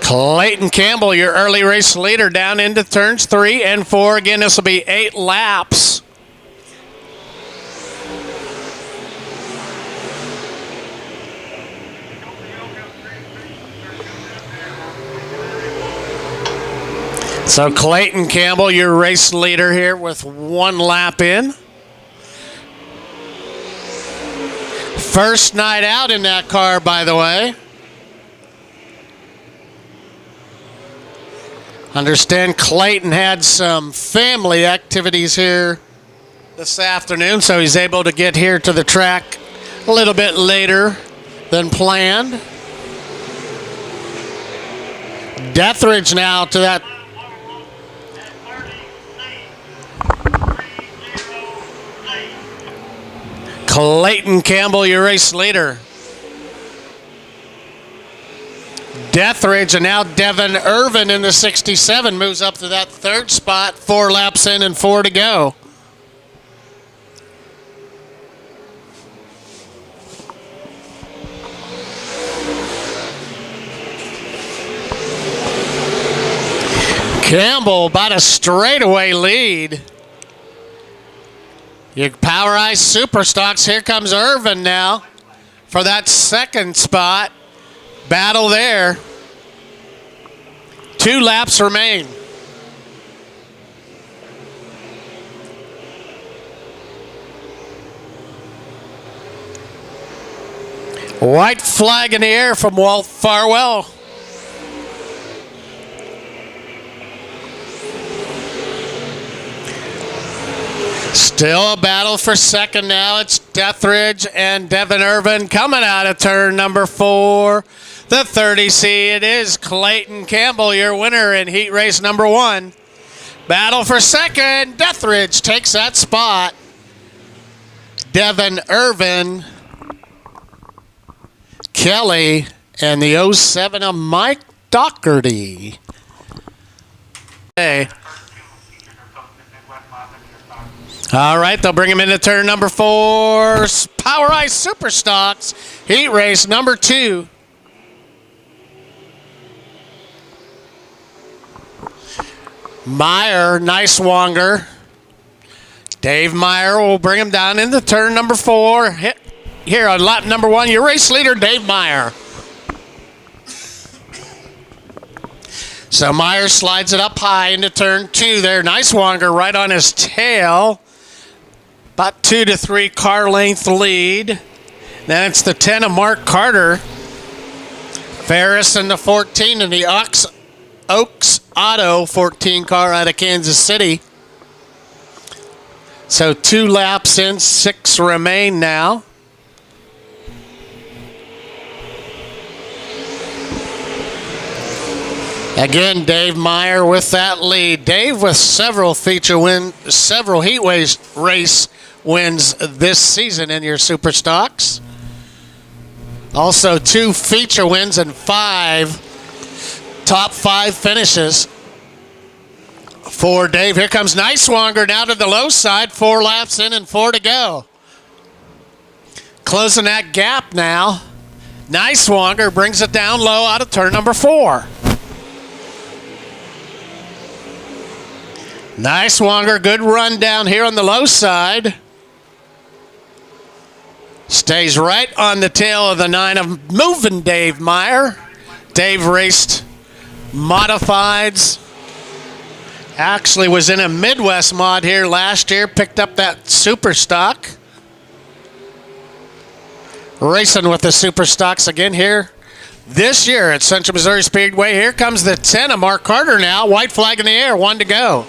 Clayton Campbell, your early race leader, down into turns 3 and 4. Again, this will be 8 laps. So Clayton Campbell, your race leader here with 1 lap in. First night out in that car, by the way. Understand Clayton had some family activities here this afternoon, so he's able to get here to the track a little bit later than planned. Deathridge now to that. Clayton Campbell, your race leader. Deathridge, and now Devin Irvin in the 67 moves up to that 3rd spot. 4 laps in and 4 to go. Campbell about a straightaway lead. Your Power Ice Superstocks. Here comes Irvin now for that 2nd spot. Battle there. 2 laps remain. White flag in the air from Walt Farwell. Still a battle for 2nd now. It's Deathridge and Devin Irvin coming out of turn number 4. The 30C, it is Clayton Campbell, your winner in heat race number 1. Battle for 2nd. Deathridge takes that spot. Devin Irvin, Kelly, and the 07 of Mike Doherty. Hey. All right, they'll bring him into turn number 4. Power Ice Superstocks, heat race number 2. Meyer, Niswanger. Dave Meyer will bring him down into turn number 4. Here on lap number 1, your race leader, Dave Meyer. So Meyer slides it up high into turn 2 there. Niswanger right on his tail. About 2 to 3 car length lead. Then it's the 10 of Mark Carter. Ferris in the 14 in the Oaks Auto 14 car out of Kansas City. So 2 laps in, 6 remain now. Again, Dave Meyer with that lead. Dave with several heat race wins this season in your Super Stocks. Also 2 feature wins and 5 top 5 finishes for Dave. Here comes Niswanger down to the low side. 4 laps in and 4 to go. Closing that gap now. Niswanger brings it down low out of turn number 4. Niswanger, good run down here on the low side. Stays right on the tail of the 9 of moving Dave Meyer. Dave raced modifieds. Actually was in a Midwest mod here last year. Picked up that Super Stock. Racing with the Super Stocks again here this year at Central Missouri Speedway. Here comes the 10 of Mark Carter now. White flag in the air, 1 to go.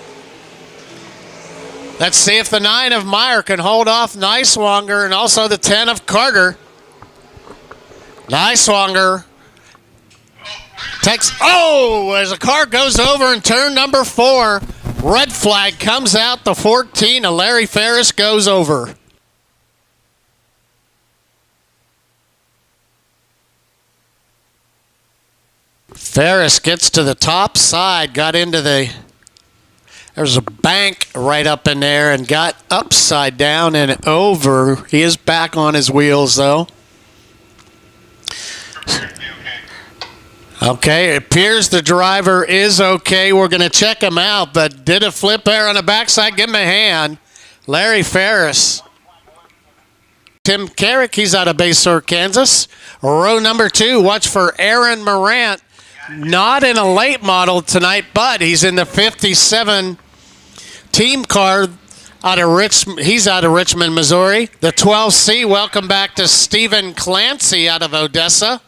Let's see if the 9 of Meyer can hold off Niswanger and also the 10 of Carter. Niswanger takes, as a car goes over in turn number 4. Red flag comes out. The 14 of Larry Ferris goes over. Ferris gets to the top side, got into there's a bank right up in there and got upside down and over. He is back on his wheels though. Okay, it appears the driver is okay. We're going to check him out, but did a flip there on the backside. Give him a hand. Larry Ferris. Tim Carrick, he's out of Basehor, Kansas. Row number 2, watch for Aaron Morant. Not in a late model tonight, but he's in the 57 team car. He's out of Richmond, Missouri. The 12C, welcome back to Stephen Clancy out of Odessa.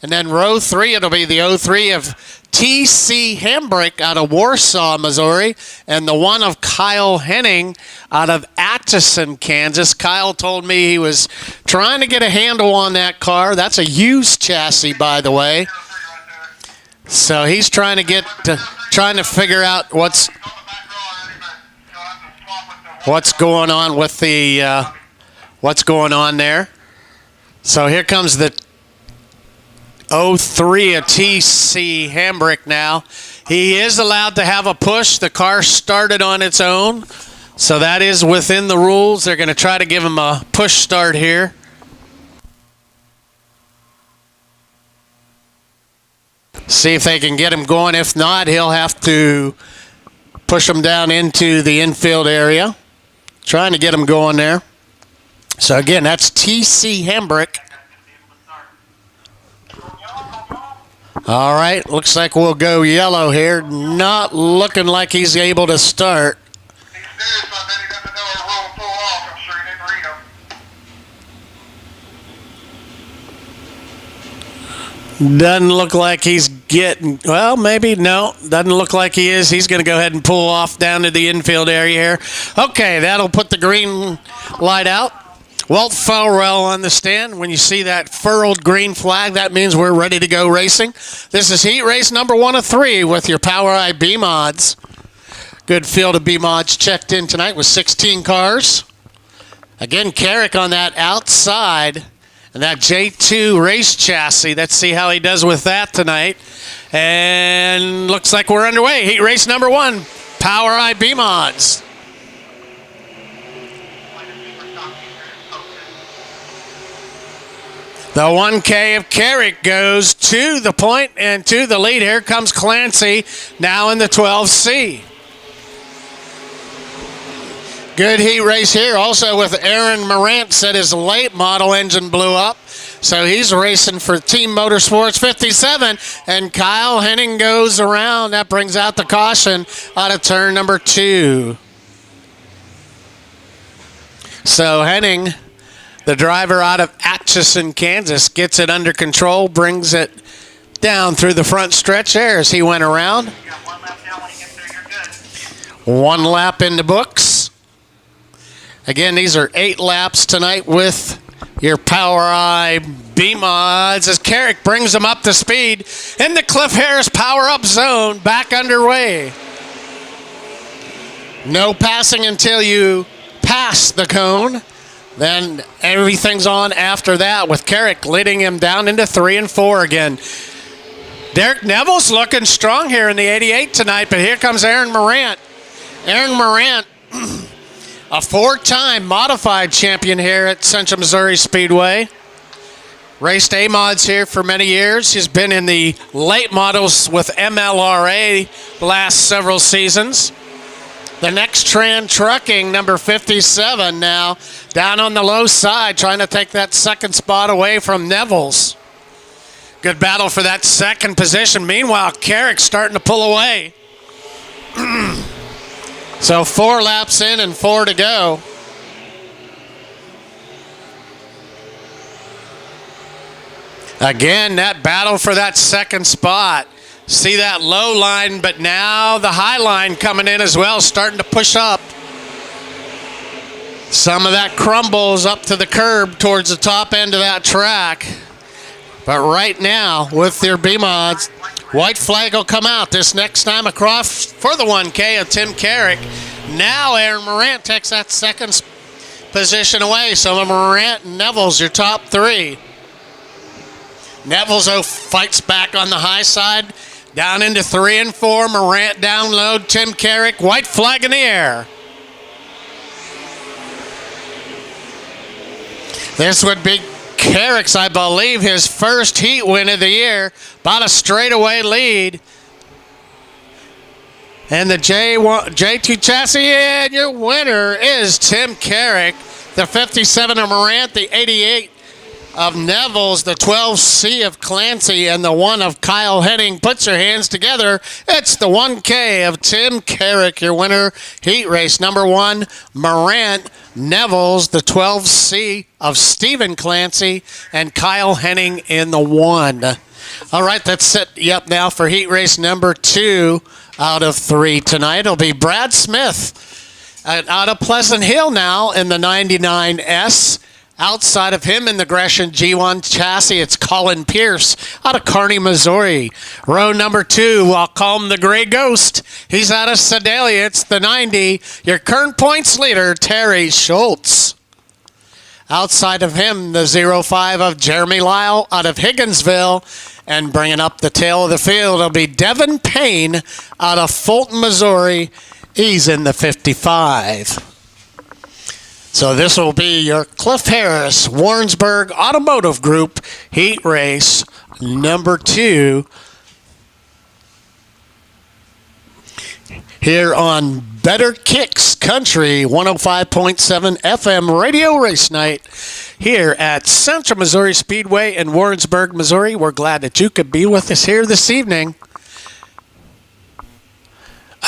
And then row 3, it'll be the 03 of T.C. Hambrick out of Warsaw, Missouri. And the 1 of Kyle Henning out of Atchison, Kansas. Kyle told me he was trying to get a handle on that car. That's a used chassis, by the way. So he's trying to figure out what's going on with the what's going on there. So here comes the 03 of T.C. Hambrick now. He is allowed to have a push. The car started on its own, so that is within the rules. They're going to try to give him a push start here. See if they can get him going. If not, he'll have to push him down into the infield area. Trying to get him going there. So again, that's T.C. Hambrick. All right, looks like we'll go yellow here. Not looking like he's able to start. Doesn't look like he's getting, well, maybe, no. Doesn't look like he is. He's going to go ahead and pull off down to the infield area here. Okay, that'll put the green light out. Walt Farrell on the stand. When you see that furled green flag, that means we're ready to go racing. This is heat race number 1 of 3 with your PowerEye B-Mods. Good field of B-Mods checked in tonight with 16 cars. Again, Carrick on that outside. And that J2 race chassis, let's see how he does with that tonight. And looks like we're underway. Heat race number 1, PowerEye B-Mods. The 1K of Carrick goes to the point and to the lead. Here comes Clancy, now in the 12C. Good heat race here. Also with Aaron Morant, said his late model engine blew up. So he's racing for Team Motorsports 57. And Kyle Henning goes around. That brings out the caution out of turn number 2. So Henning, the driver out of Atchison, Kansas, gets it under control, brings it down through the front stretch there as he went around. You got 1 lap down when you get through, you're good. 1 lap in the books. Again, these are 8 laps tonight with your PowerEye B-Mods as Carrick brings them up to speed in the Cliff Harris power-up zone, back underway. No passing until you pass the cone. Then everything's on after that with Carrick leading him down into 3 and 4 again. Derek Neville's looking strong here in the 88 tonight, but here comes Aaron Morant. Aaron Morant, a 4-time modified champion here at Central Missouri Speedway. Raced A-Mods here for many years. He's been in the late models with MLRA the last several seasons. The Next Trend Trucking, number 57 now, down on the low side, trying to take that second spot away from Neville's. Good battle for that second position. Meanwhile, Carrick's starting to pull away. So 4 laps in and 4 to go. Again, that battle for that second spot. See that low line, but now the high line coming in as well, starting to push up. Some of that crumbles up to the curb towards the top end of that track. But right now, with their B-Mods, white flag will come out this next time across for the 1K of Tim Carrick. Now Aaron Morant takes that second position away. So Morant and Neville's your top 3. Neville's fights back on the high side. Down into 3 and 4. Morant down low. Tim Carrick, white flag in the air. This would be Carrick's, I believe, his first heat win of the year. About a straightaway lead. And the J2 chassis, and your winner is Tim Carrick. The 57 of Morant, the 88 of Neville's, the 12C of Clancy, and the 1 of Kyle Henning. Put your hands together. It's the 1K of Tim Carrick, your winner. Heat race number 1, Morant. Neville's, the 12C of Stephen Clancy, and Kyle Henning in the 1. All right, that's set you up now for heat race number 2 out of 3 tonight. It'll be Brad Smith out of Pleasant Hill now in the 99S. Outside of him in the Gresham G1 chassis, it's Colin Pierce out of Kearney, Missouri. Row number 2, I'll call him the Gray Ghost. He's out of Sedalia. It's the 90. Your current points leader, Terry Schultz. Outside of him, the 05 of Jeremy Lyle out of Higginsville. And bringing up the tail of the field, it'll be Devin Payne out of Fulton, Missouri. He's in the 55. So this will be your Cliff Harris Warrensburg Automotive Group heat race number 2 here on Better Kicks Country 105.7 FM Radio Race Night here at Central Missouri Speedway in Warrensburg, Missouri. We're glad that you could be with us here this evening.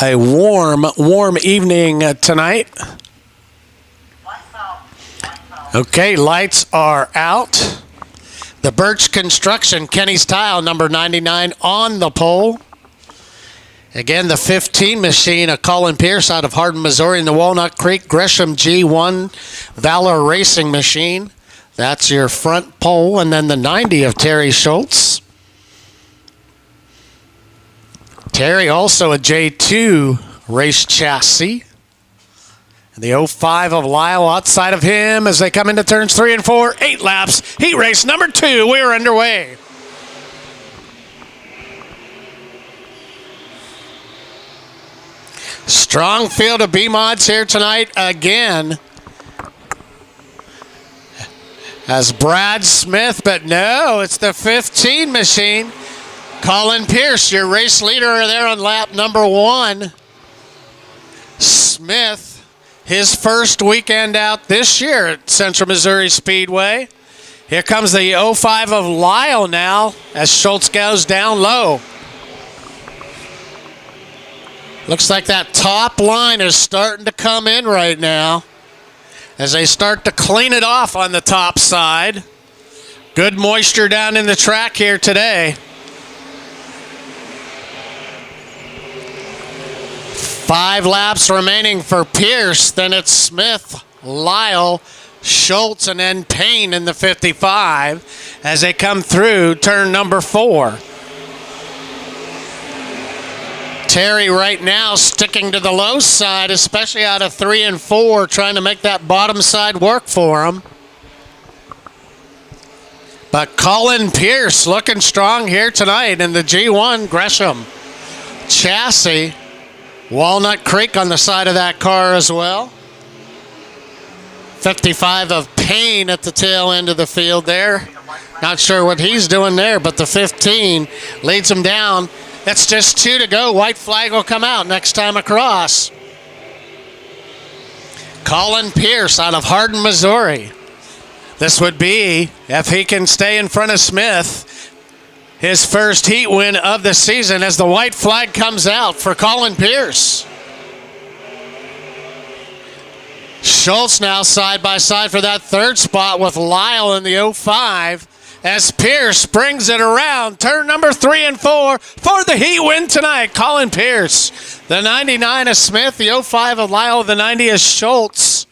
A warm evening tonight. Okay, lights are out. The Birch Construction, Kenny's Tile, number 99 on the pole. Again, the 15 machine of Colin Pierce out of Hardin, Missouri, in the Walnut Creek Gresham G1 Valor Racing machine. That's your front pole. And then the 90 of Terry Schultz. Terry also a J2 race chassis. And the 05 of Lyle outside of him as they come into turns 3 and 4. 8 laps. Heat race number 2. We're underway. Strong field of B-Mods here tonight again. As Brad Smith, but no, it's the 15 machine. Colin Pierce, your race leader there on lap number 1. Smith, his first weekend out this year at Central Missouri Speedway. Here comes the 05 of Lyle now as Schultz goes down low. Looks like that top line is starting to come in right now as they start to clean it off on the top side. Good moisture down in the track here today. 5 laps remaining for Pierce. Then it's Smith, Lyle, Schultz, and then Payne in the 55 as they come through turn number 4. Terry right now sticking to the low side, especially out of 3 and 4, trying to make that bottom side work for him. But Colin Pierce looking strong here tonight in the G1 Gresham chassis. Walnut Creek on the side of that car as well. 55 of Payne at the tail end of the field there. Not sure what he's doing there, but the 15 leads him down. That's just 2 to go. White flag will come out next time across. Colin Pierce out of Hardin, Missouri. This would be, if he can stay in front of Smith, his first heat win of the season as the white flag comes out for Colin Pierce. Schultz now side by side for that 3rd spot with Lyle in the 05 as Pierce brings it around. Turn number 3 and 4 for the heat win tonight. Colin Pierce. The 99 of Smith, the 05 of Lyle, the 90 of Schultz.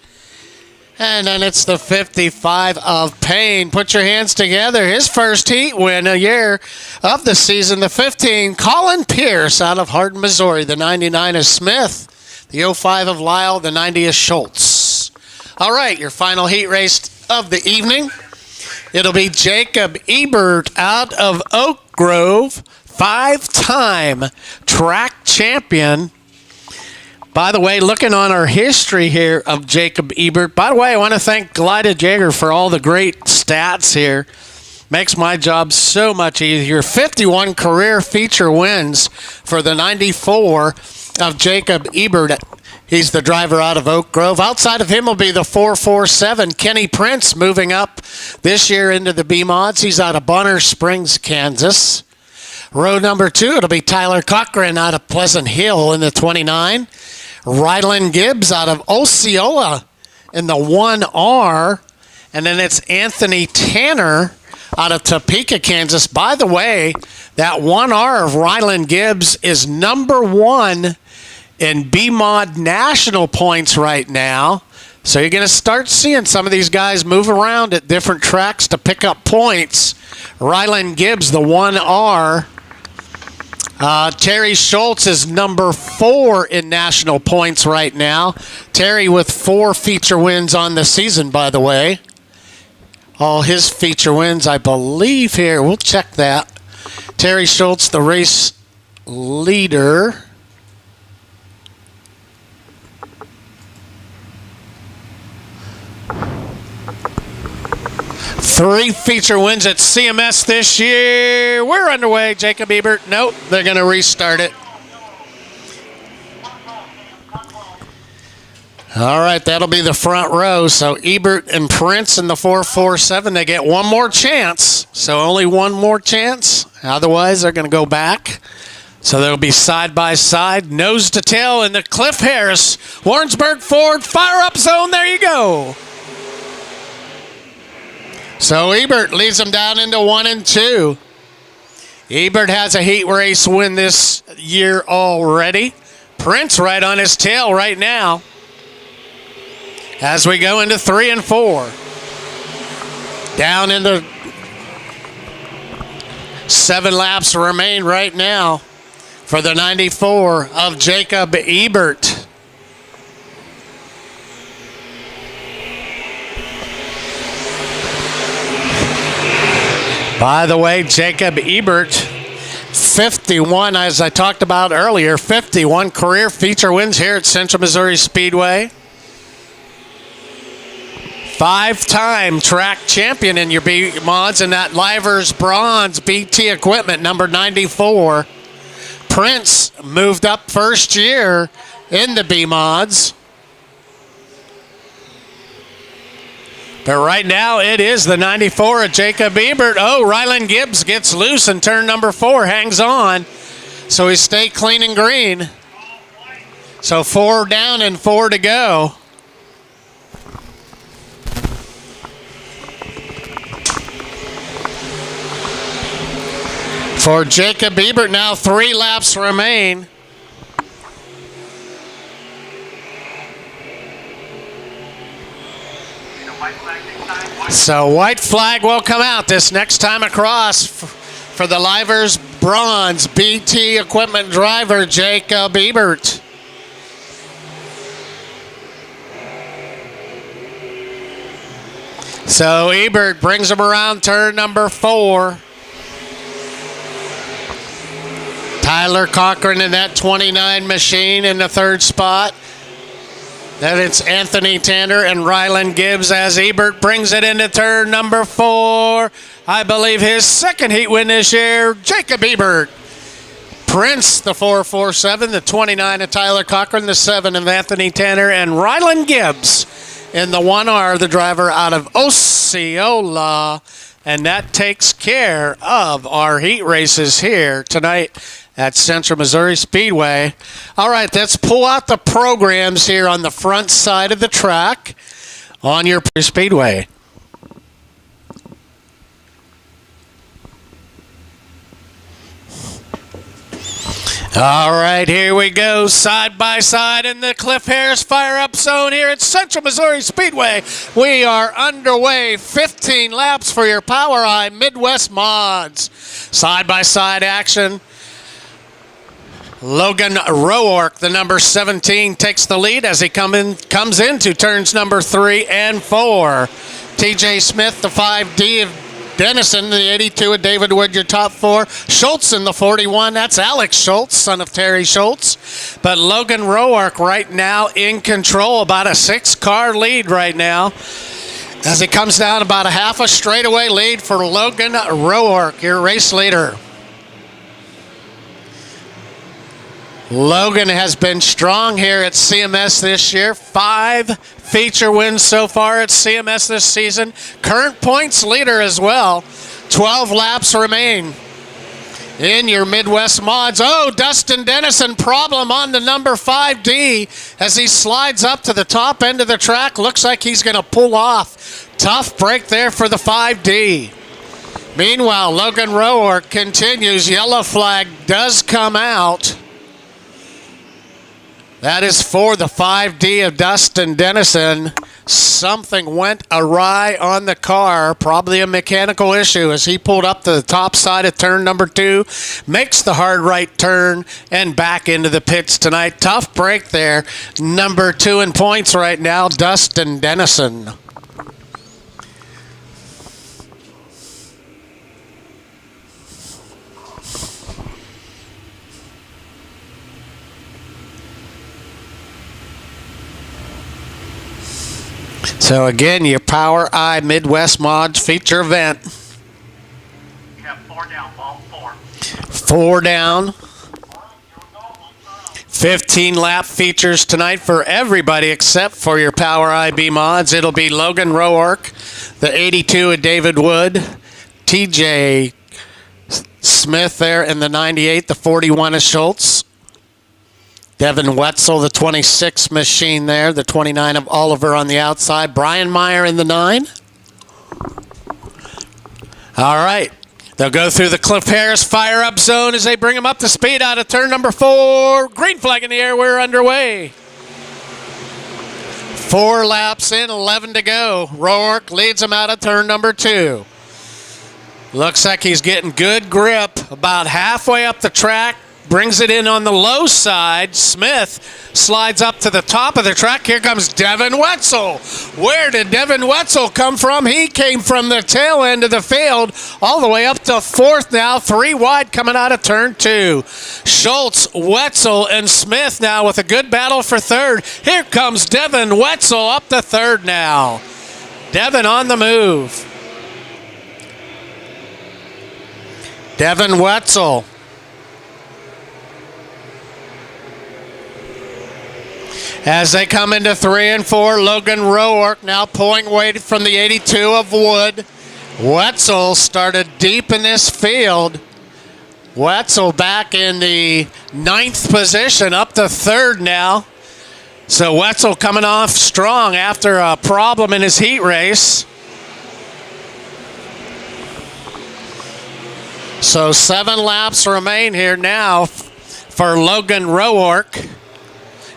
And then it's the 55 of Payne. Put your hands together. His first heat win a year of the season. The 15, Colin Pierce out of Hardin, Missouri. The 99 of Smith. The 05 of Lyle. The 90 of Schultz. All right, your final heat race of the evening. It'll be Jacob Ebert out of Oak Grove. 5-time track champion. By the way, looking on our history here of Jacob Ebert, by the way, I want to thank Glida Jaeger for all the great stats here. Makes my job so much easier. 51 career feature wins for the 94 of Jacob Ebert. He's the driver out of Oak Grove. Outside of him will be the 447, Kenny Prince, moving up this year into the B-Mods. He's out of Bonner Springs, Kansas. Row number 2, it'll be Tyler Cochran out of Pleasant Hill in the 29. Ryland Gibbs out of Osceola in the 1R. And then it's Anthony Tanner out of Topeka, Kansas. By the way, that 1R of Ryland Gibbs is number 1 in B-Mod national points right now. So you're going to start seeing some of these guys move around at different tracks to pick up points. Ryland Gibbs, the 1R. Terry Schultz is number 4 in national points right now. Terry with 4 feature wins on the season, by the way. All his feature wins, I believe here. We'll check that. Terry Schultz, the race leader. Three feature wins at CMS this year. We're underway. Jacob Ebert. Nope, they're going to restart it. All right, that'll be the front row. So Ebert and Prince in the 447, they get one more chance. So only one more chance. Otherwise, they're going to go back. So they'll be side by side, nose to tail in the Cliff Harris Warrensburg Ford Fire Up Zone. There you go. So Ebert leads them down into 1 and 2. Ebert has a heat race win this year already. Prince right on his tail right now. As we go into 3 and 4. Down into 7 laps remain right now for the 94 of Jacob Ebert. By the way, Jacob Ebert, 51, as I talked about earlier, 51 career feature wins here at Central Missouri Speedway. 5-time track champion in your B-Mods and that Livers Bronze BT equipment, number 94. Prince moved up first year in the B-Mods. But right now, it is the 94 of Jacob Ebert. Oh, Ryland Gibbs gets loose in turn number 4, hangs on. So he stayed clean and green. So 4 down and 4 to go. For Jacob Ebert, now 3 laps remain. So white flag will come out this next time across for the Livers Bronze BT equipment driver, Jacob Ebert. So Ebert brings him around turn number 4. Tyler Cochran in that 29 machine in the 3rd spot. Then it's Anthony Tanner and Ryland Gibbs as Ebert brings it into turn number 4. I believe his 2nd heat win this year, Jacob Ebert. Prince, the 447, the 29 of Tyler Cochran, the 7 of Anthony Tanner, and Ryland Gibbs in the 1R, the driver out of Osceola. And that takes care of our heat races here tonight at Central Missouri Speedway. All right, let's pull out the programs here on the front side of the track on your Speedway. All right, here we go, side by side in the Cliff Harris Fire Up Zone here at Central Missouri Speedway. We are underway, 15 laps for your Power Eye Midwest Mods. Side by side action. Logan Roark, the number 17, takes the lead as he comes into turns number 3 and 4. TJ Smith, the 5D of Dennison, the 82 of David Wood, your top 4. Schultz in the 41. That's Alex Schultz, son of Terry Schultz. But Logan Roark right now in control, about a 6-car lead right now, as he comes down about a half a straightaway lead for Logan Roark, your race leader. Logan has been strong here at CMS this year. 5 feature wins so far at CMS this season. Current points leader as well. 12 laps remain in your Midwest mods. Oh, Dustin Dennison, problem on the number 5D as he slides up to the top end of the track. Looks like he's going to pull off. Tough break there for the 5D. Meanwhile, Logan Roark continues. Yellow flag does come out. That is for the 5D of Dustin Dennison. Something went awry on the car, probably a mechanical issue as he pulled up to the top side of turn number 2, makes the hard right turn, and back into the pits tonight. Tough break there. Number 2 in points right now, Dustin Dennison. So again, your Power Eye Midwest Mods feature event. You have 4 down, ball 4. 4 down. 15 lap features tonight for everybody except for your Power IB mods. It'll be Logan Roark, the 82 of David Wood, TJ Smith there in the 98, the 41 of Schultz. Devin Wetzel, the 26 machine there, the 29 of Oliver on the outside. Brian Meyer in the 9. All right. They'll go through the Cliff Harris fire-up zone as they bring him up to speed out of turn number 4. Green flag in the air. We're underway. 4 laps in, 11 to go. Roark leads him out of turn number 2. Looks like he's getting good grip about halfway up the track. Brings it in on the low side. Smith slides up to the top of the track. Here comes Devin Wetzel. Where did Devin Wetzel come from? He came from the tail end of the field all the way up to 4th now. 3 wide coming out of turn 2. Schultz, Wetzel, and Smith now with a good battle for 3rd. Here comes Devin Wetzel up to 3rd now. Devin on the move. Devin Wetzel. As they come into 3 and 4, Logan Roark now pulling weight from the 82 of Wood. Wetzel started deep in this field. Wetzel back in the 9th position, up to 3rd now. So Wetzel coming off strong after a problem in his heat race. So 7 laps remain here now for Logan Roark.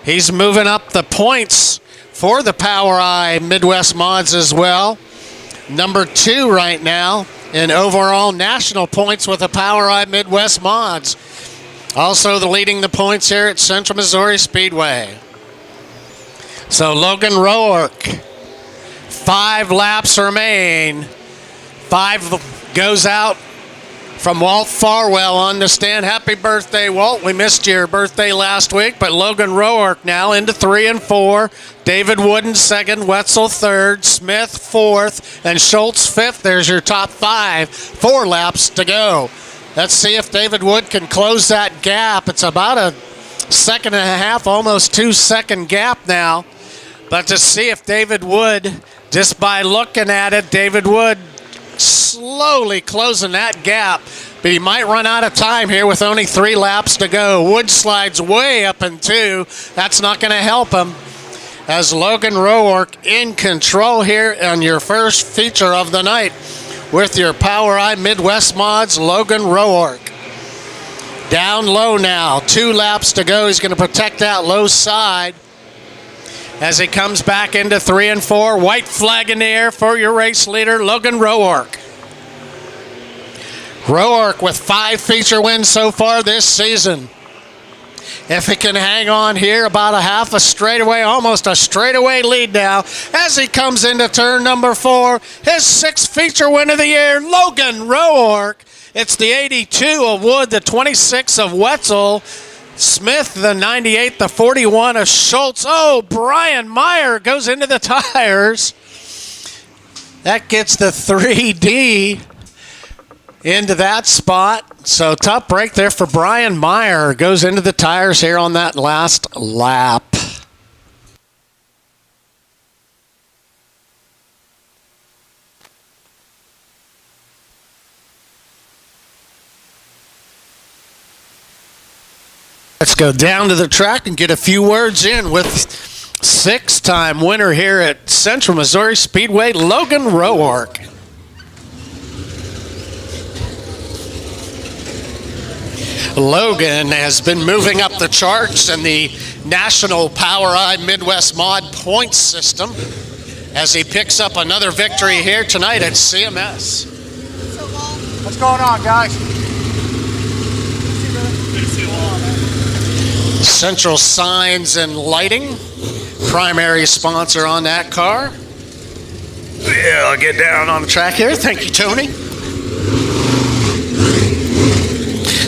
He's moving up the points for the Power Eye Midwest Mods as well. Number 2 right now in overall national points with the Power Eye Midwest Mods. Also leading the points here at Central Missouri Speedway. So Logan Roark, 5 laps remain. 5 goes out from Walt Farwell on the stand. Happy birthday, Walt. We missed your birthday last week, but Logan Roark now into 3 and 4. David Wood in 2nd, Wetzel 3rd, Smith 4th, and Schultz 5th. There's your top 5. 4 laps to go. Let's see if David Wood can close that gap. It's about a 1.5 seconds, almost 2-second gap now. But to see if David Wood, just by looking at it, David Wood slowly closing that gap, but he might run out of time here with only 3 laps to go. Wood slides way up in 2. That's not going to help him. As Logan Roark in control here on your first feature of the night with your Power Eye Midwest Mods, Logan Roark. Down low now, 2 laps to go. He's going to protect that low side as he comes back into 3 and 4. White flag in the air for your race leader, Logan Roark. Roark with 5 feature wins so far this season. If he can hang on here, about a half a straightaway, almost a straightaway lead now as he comes into turn number 4. His 6th feature win of the year, Logan Roark. It's the 82 of Wood, the 26 of Wetzel. Smith, the 98, the 41 of Schultz. Oh, Brian Meyer goes into the tires. That gets the 3D into that spot. So tough break there for Brian Meyer. Goes into the tires here on that last lap. Let's go down to the track and get a few words in with 6-time winner here at Central Missouri Speedway, Logan Roark. Logan has been moving up the charts in the National POWRi Midwest Mod points system as he picks up another victory here tonight at CMS. What's going on, guys? Central Signs and Lighting, primary sponsor on that car. Yeah, I'll get down on the track here. Thank you, Tony.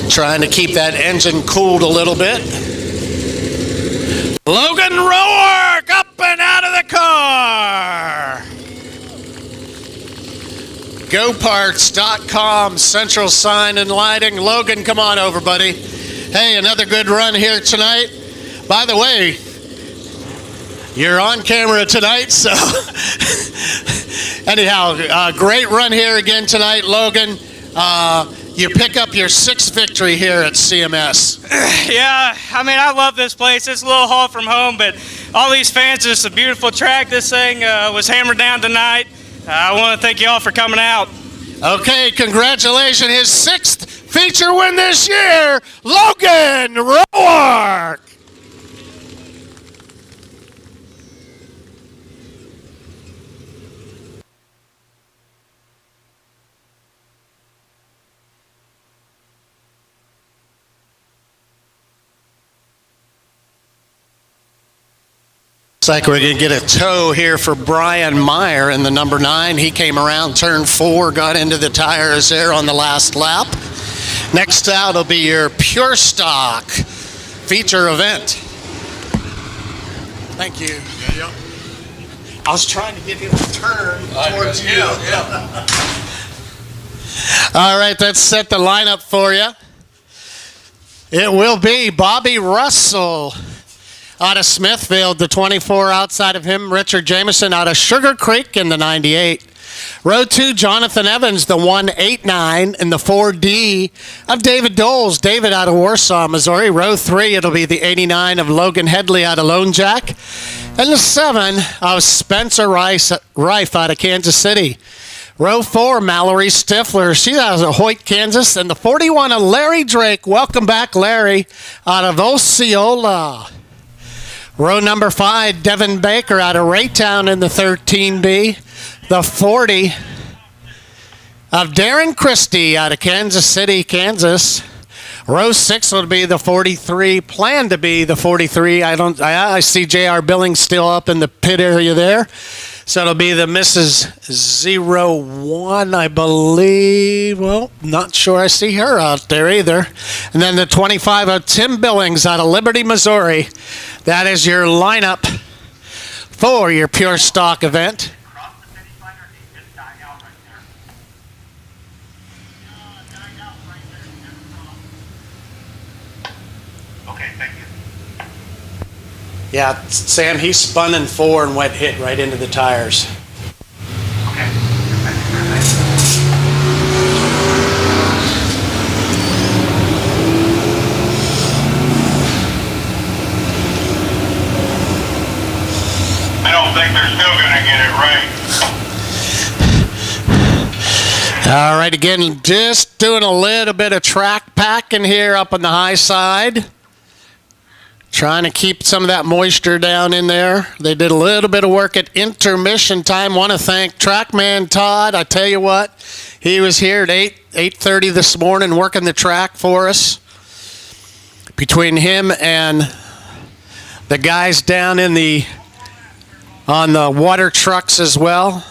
Trying to keep that engine cooled a little bit. Logan Roark up and out of the car. GoParts.com, Central Sign and Lighting. Logan, come on over, buddy. Hey, another good run here tonight. By the way, you're on camera tonight, so anyhow, great run here again tonight, Logan. You pick up your 6th victory here at CMS. Yeah, I mean, I love this place. It's a little haul from home, but all these fans, it's a beautiful track. This thing was hammered down tonight. I want to thank you all for coming out. Okay, congratulations. His 6th feature win this year, Logan Roark. Looks like we're going to get a tow here for Brian Meyer in the number 9. He came around turn 4, got into the tires there on the last lap. Next out will be your Pure Stock feature event. Thank you. Yeah. I was trying to get him to turn towards you. Yeah. All right, let's set the lineup for you. It will be Bobby Russell out of Smithfield, the 24 outside of him. Richard Jameson out of Sugar Creek in the 98. Row 2, Jonathan Evans, the 189 in the 4D of David Doles. David out of Warsaw, Missouri. Row 3, it'll be the 89 of Logan Headley out of Lone Jack. And the 7 of Spencer Rife out of Kansas City. Row 4, Mallory Stifler. She's out of Hoyt, Kansas. And the 41 of Larry Drake. Welcome back, Larry, out of Osceola. Row number 5, Devin Baker out of Raytown in the 13B. The 40 of Darren Christie out of Kansas City, Kansas. Row 6 will be the 43, planned to be the 43. I see J.R. Billings still up in the pit area there. So it'll be the Mrs. 01, I believe. Well, not sure I see her out there either. And then the 25 of Tim Billings out of Liberty, Missouri. That is your lineup for your Pure Stock event. Cross the finish line or he just died out right there. Died out right there. Okay, thank you. Yeah, Sam, he spun in 4 and went hit right into the tires. Okay. I don't think they're still going to get it right. All right, again, just doing a little bit of track packing here up on the high side. Trying to keep some of that moisture down in there. They did a little bit of work at intermission time. Want to thank Trackman Todd. I tell you what, he was here at 8:30 this morning working the track for us. between him and the guys down in on the water trucks as well.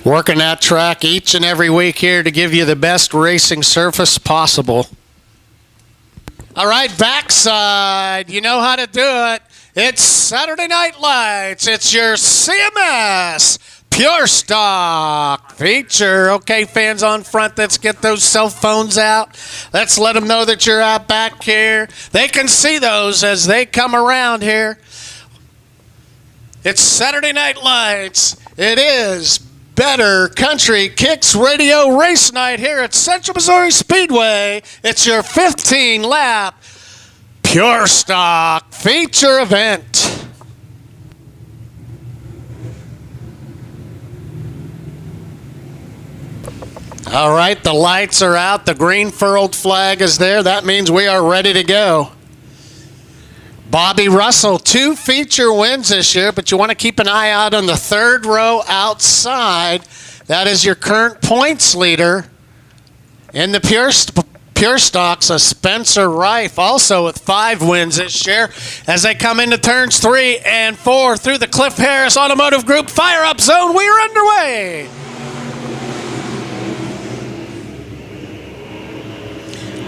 Working that track each and every week here to give you the best racing surface possible. All right, backside. You know how to do it. It's Saturday Night Lights. It's your CMS Pure Stock feature. Okay, fans on front, let's get those cell phones out. Let's let them know that you're out back here. They can see those as they come around here. It's Saturday Night Lights. It is Better Country Kicks Radio Race Night here at Central Missouri Speedway. It's your 15-lap Pure Stock feature event. All right, the lights are out. The green furled flag is there. That means we are ready to go. Bobby Russell, 2 feature wins this year, but you want to keep an eye out on the third row outside. That is your current points leader in the Pure Stocks, Spencer Reif, also with 5 wins this year. As they come into turns 3 and 4 through the Cliff Harris Automotive Group fire-up zone, we are underway.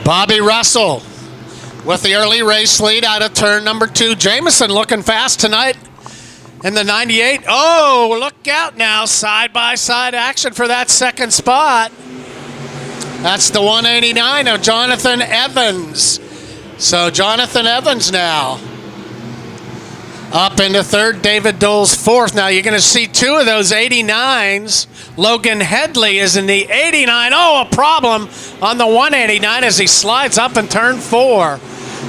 Bobby Russell with the early race lead out of turn number 2. Jamison looking fast tonight in the 98. Oh, look out now. Side-by-side action for that second spot. That's the 189 of Jonathan Evans. So Jonathan Evans now up into third. David Dole's fourth. Now you're going to see 2 of those 89s. Logan Headley is in the 89. Oh, a problem on the 189 as he slides up in turn 4.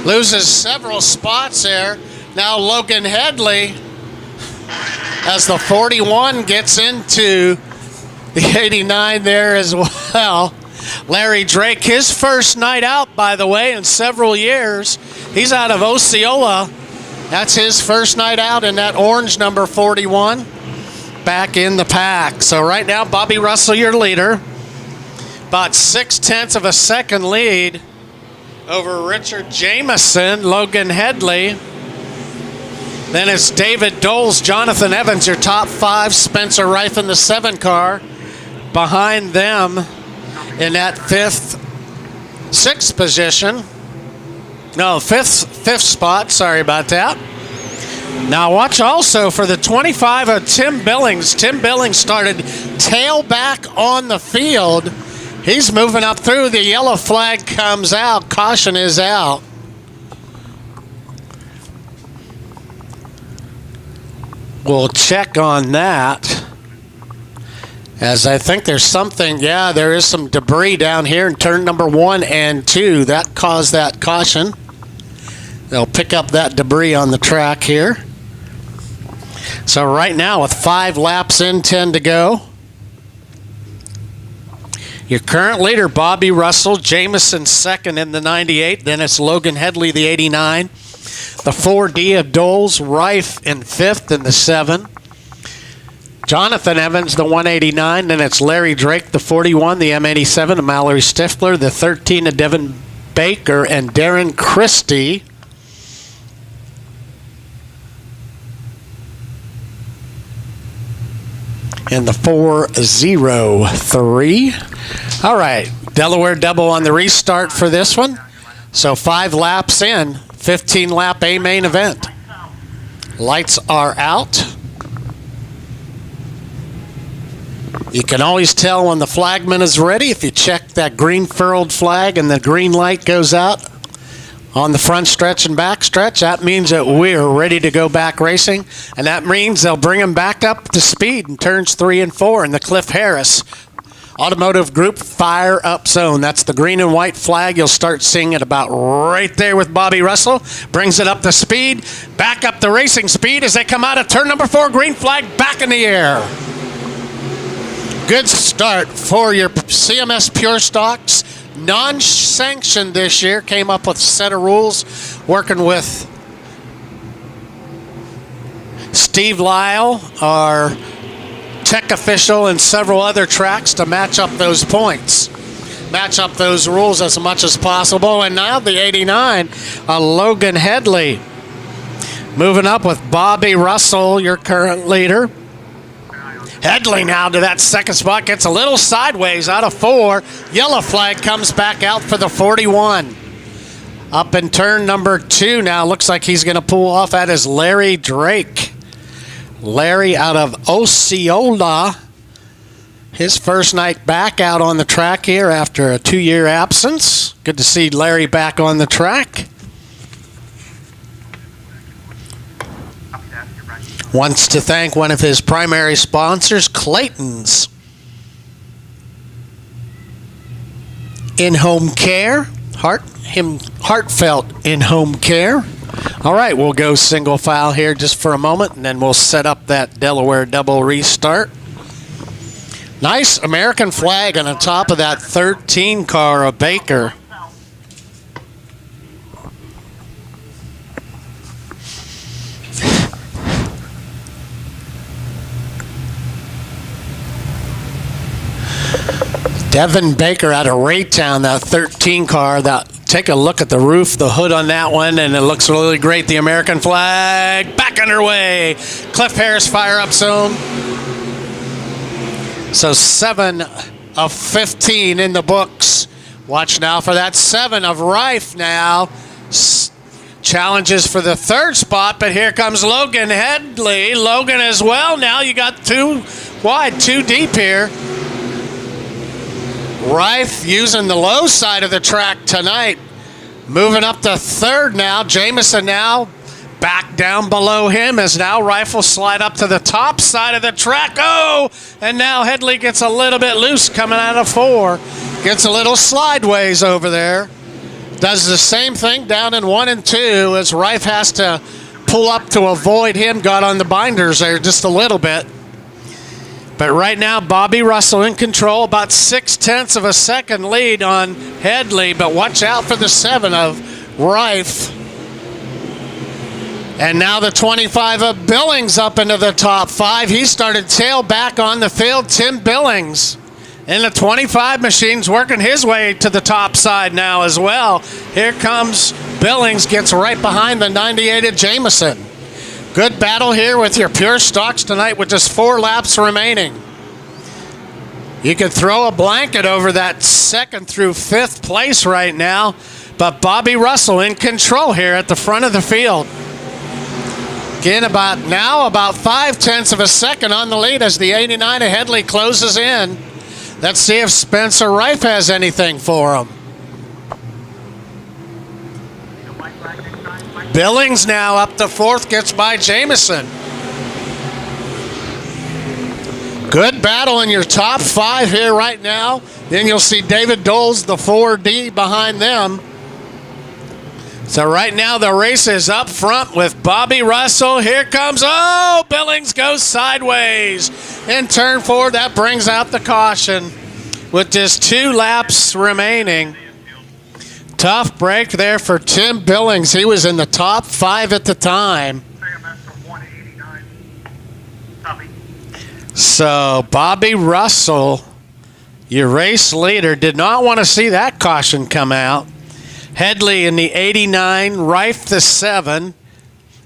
Loses several spots there. Now Logan Headley, as the 41 gets into the 89 there as well. Larry Drake, his first night out, by the way, in several years. He's out of Osceola. That's his first night out in that orange number 41. Back in the pack. So right now, Bobby Russell, your leader. About 0.6 of a second lead over Richard Jamison, Logan Headley. Then it's David Doles, Jonathan Evans, your top 5. Spencer Reif in the 7 car. Behind them in that 6th position. No, fifth spot. Sorry about that. Now watch also for the 25 of Tim Billings. Tim Billings started tail back on the field. He's moving up through. The yellow flag comes out. Caution is out. We'll check on that. As I think there's something, yeah, there is some debris down here in turn number 1 and 2. That caused that caution. They'll pick up that debris on the track here. So right now with 5 laps in, 10 to go. Your current leader, Bobby Russell, Jamison second in the 98. Then it's Logan Headley, the 89. The 4D of Doles, Reif in 5th in the 7. Jonathan Evans, the 189. Then it's Larry Drake, the 41, the M87 of Mallory Stifler, the 13 of Devin Baker, and Darren Christie. In the 403. All right, Delaware double on the restart for this one. So 5 laps in, 15-lap A main event. Lights are out. You can always tell when the flagman is ready if you check that green furled flag and the green light goes out on the front stretch and back stretch. That means that we're ready to go back racing, and that means they'll bring them back up to speed in turns 3 and 4 in the Cliff Harris Automotive Group fire up zone. That's the green and white flag. You'll start seeing it about right there with Bobby Russell. Brings it up to speed, back up the racing speed as they come out of turn number 4. Green flag back in the air. Good start for your CMS Pure Stocks. Non-sanctioned this year. Came up with a set of rules working with Steve Lyle, our tech official and several other tracks to match up those points, match up those rules as much as possible. And now the 89, Logan Headley, moving up with Bobby Russell, your current leader. Headley now to that second spot, gets a little sideways out of 4. Yellow flag comes back out for the 41. Up in turn number 2 now, looks like he's going to pull off. That is Larry Drake. Larry out of Osceola. His first night back out on the track here after a 2-year absence. Good to see Larry back on the track. Wants to thank one of his primary sponsors, Clayton's In-Home Care. Heartfelt In-Home Care. All right, we'll go single file here just for a moment, and then we'll set up that Delaware double restart. Nice American flag on the top of that 13 car of Baker. Devin Baker out of Raytown, that 13 car. Take a look at the roof, the hood on that one, and it looks really great. The American flag back underway. Cliff Harris fire up zone. So 7 of 15 in the books. Watch now for that 7 of Rife now. Challenges for the 3rd spot, but here comes Logan Headley. Logan as well. Now you got 2 wide, 2 deep here. Rife using the low side of the track tonight. Moving up to 3rd now. Jamison now back down below him as now Rife will slide up to the top side of the track. Oh, and now Headley gets a little bit loose coming out of 4. Gets a little slideways over there. Does the same thing down in 1 and 2 as Rife has to pull up to avoid him. Got on the binders there just a little bit. But right now, Bobby Russell in control, about 0.6 of a second lead on Headley. But watch out for the 7 of Rife. And now the 25 of Billings up into the top 5. He started tail back on the field. Tim Billings in the 25 machines working his way to the top side now as well. Here comes Billings, gets right behind the 98 of Jamison. Good battle here with your pure stocks tonight with just 4 laps remaining. You could throw a blanket over that 2nd through 5th place right now, but Bobby Russell in control here at the front of the field. Again, about 0.5 of a second on the lead as the 89 of Headley closes in. Let's see if Spencer Rife has anything for him. Billings now up to 4th, gets by Jamison. Good battle in your top 5 here right now. Then you'll see David Doles, the 4D, behind them. So right now the race is up front with Bobby Russell. Here comes, Billings goes sideways. In turn 4, that brings out the caution with just 2 laps remaining. Tough break there for Tim Billings. He was in the top 5 at the time. So Bobby Russell, your race leader, did not want to see that caution come out. Headley in the 89, Rife the 7.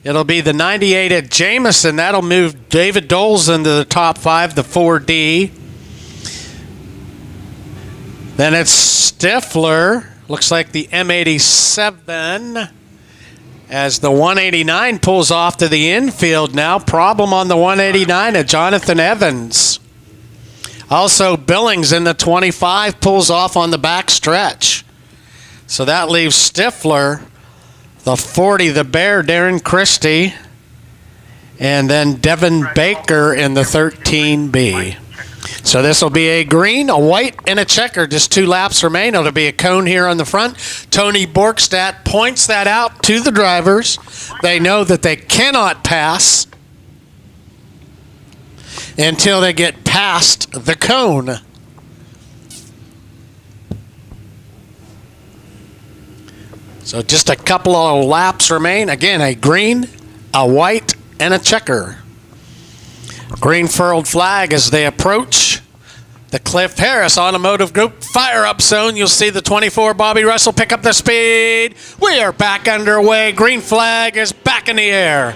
It'll be the 98 at Jamison. That'll move David Doles into the top 5, the 4D. Then it's Stifler. Looks like the M87 as the 189 pulls off to the infield now. Problem on the 189 of Jonathan Evans. Also, Billings in the 25 pulls off on the back stretch. So that leaves Stifler, the 40, the Bear, Darren Christie, and then Devin Baker in the 13B. So this will be a green, a white, and a checker. Just 2 laps remain. It'll be a cone here on the front. Tony Borkstadt points that out to the drivers. They know that they cannot pass until they get past the cone. So just a couple of laps remain. Again, a green, a white, and a checker. Green furled flag as they approach the Cliff Harris Automotive Group fire-up zone. You'll see the 24 Bobby Russell pick up the speed. We are back underway. Green flag is back in the air.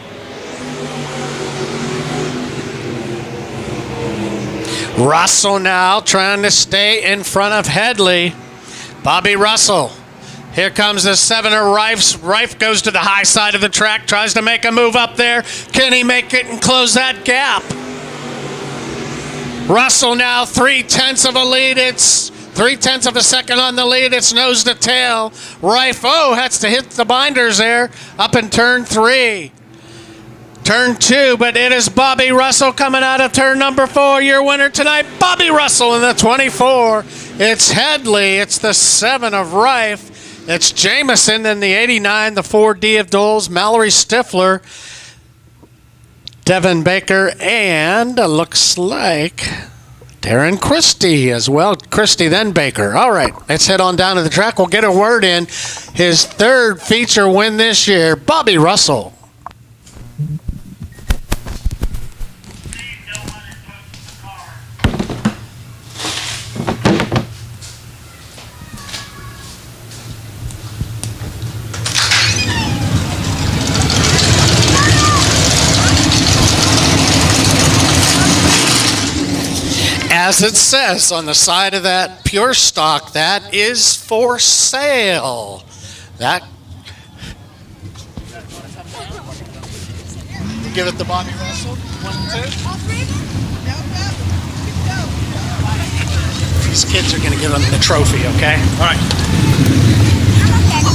Russell now trying to stay in front of Headley. Bobby Russell. Here comes the 7er, Rife goes to the high side of the track, tries to make a move up there. Can he make it and close that gap? Russell now 3/10 of a lead. It's 3/10 of a second on the lead. It's nose to tail. Rife, has to hit the binders there up in turn 3. Turn 2, but it is Bobby Russell coming out of turn number 4. Your winner tonight, Bobby Russell in the 24. It's Headley. It's the 7 of Rife. It's Jameson in the 89, the 4D of Doles, Mallory Stifler, Devin Baker, and looks like Darren Christie as well. Christie, then Baker. All right, let's head on down to the track. We'll get a word in. His 3rd feature win this year, Bobby Russell. As it says on the side of that pure stock, that is for sale. That. Give it to Bobby Russell. 1 and 2. These kids are going to give him the trophy, okay? All right.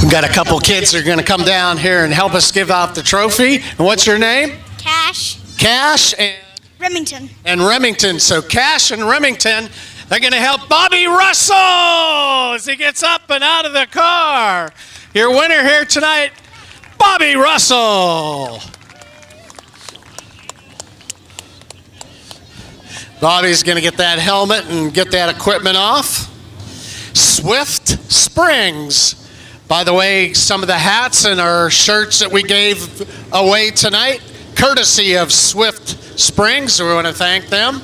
We've got a couple kids that are going to come down here and help us give out the trophy. And what's your name? Cash. Cash and Remington. And Remington. So Cash and Remington, they're going to help Bobby Russell as he gets up and out of the car. Your winner here tonight, Bobby Russell. Bobby's going to get that helmet and get that equipment off. Swift Springs. By the way, some of the hats and our shirts that we gave away tonight, courtesy of Swift Springs. We want to thank them.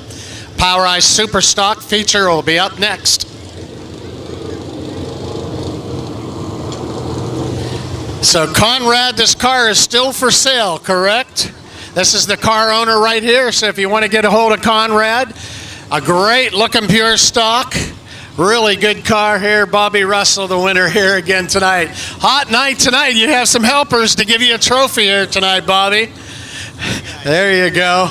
PowerEye Superstock feature will be up next. So Conrad, this car is still for sale, correct? This is the car owner right here. So if you want to get a hold of Conrad, a great looking pure stock. Really good car here. Bobby Russell, the winner here again tonight. Hot night tonight. You have some helpers to give you a trophy here tonight, Bobby. There you go.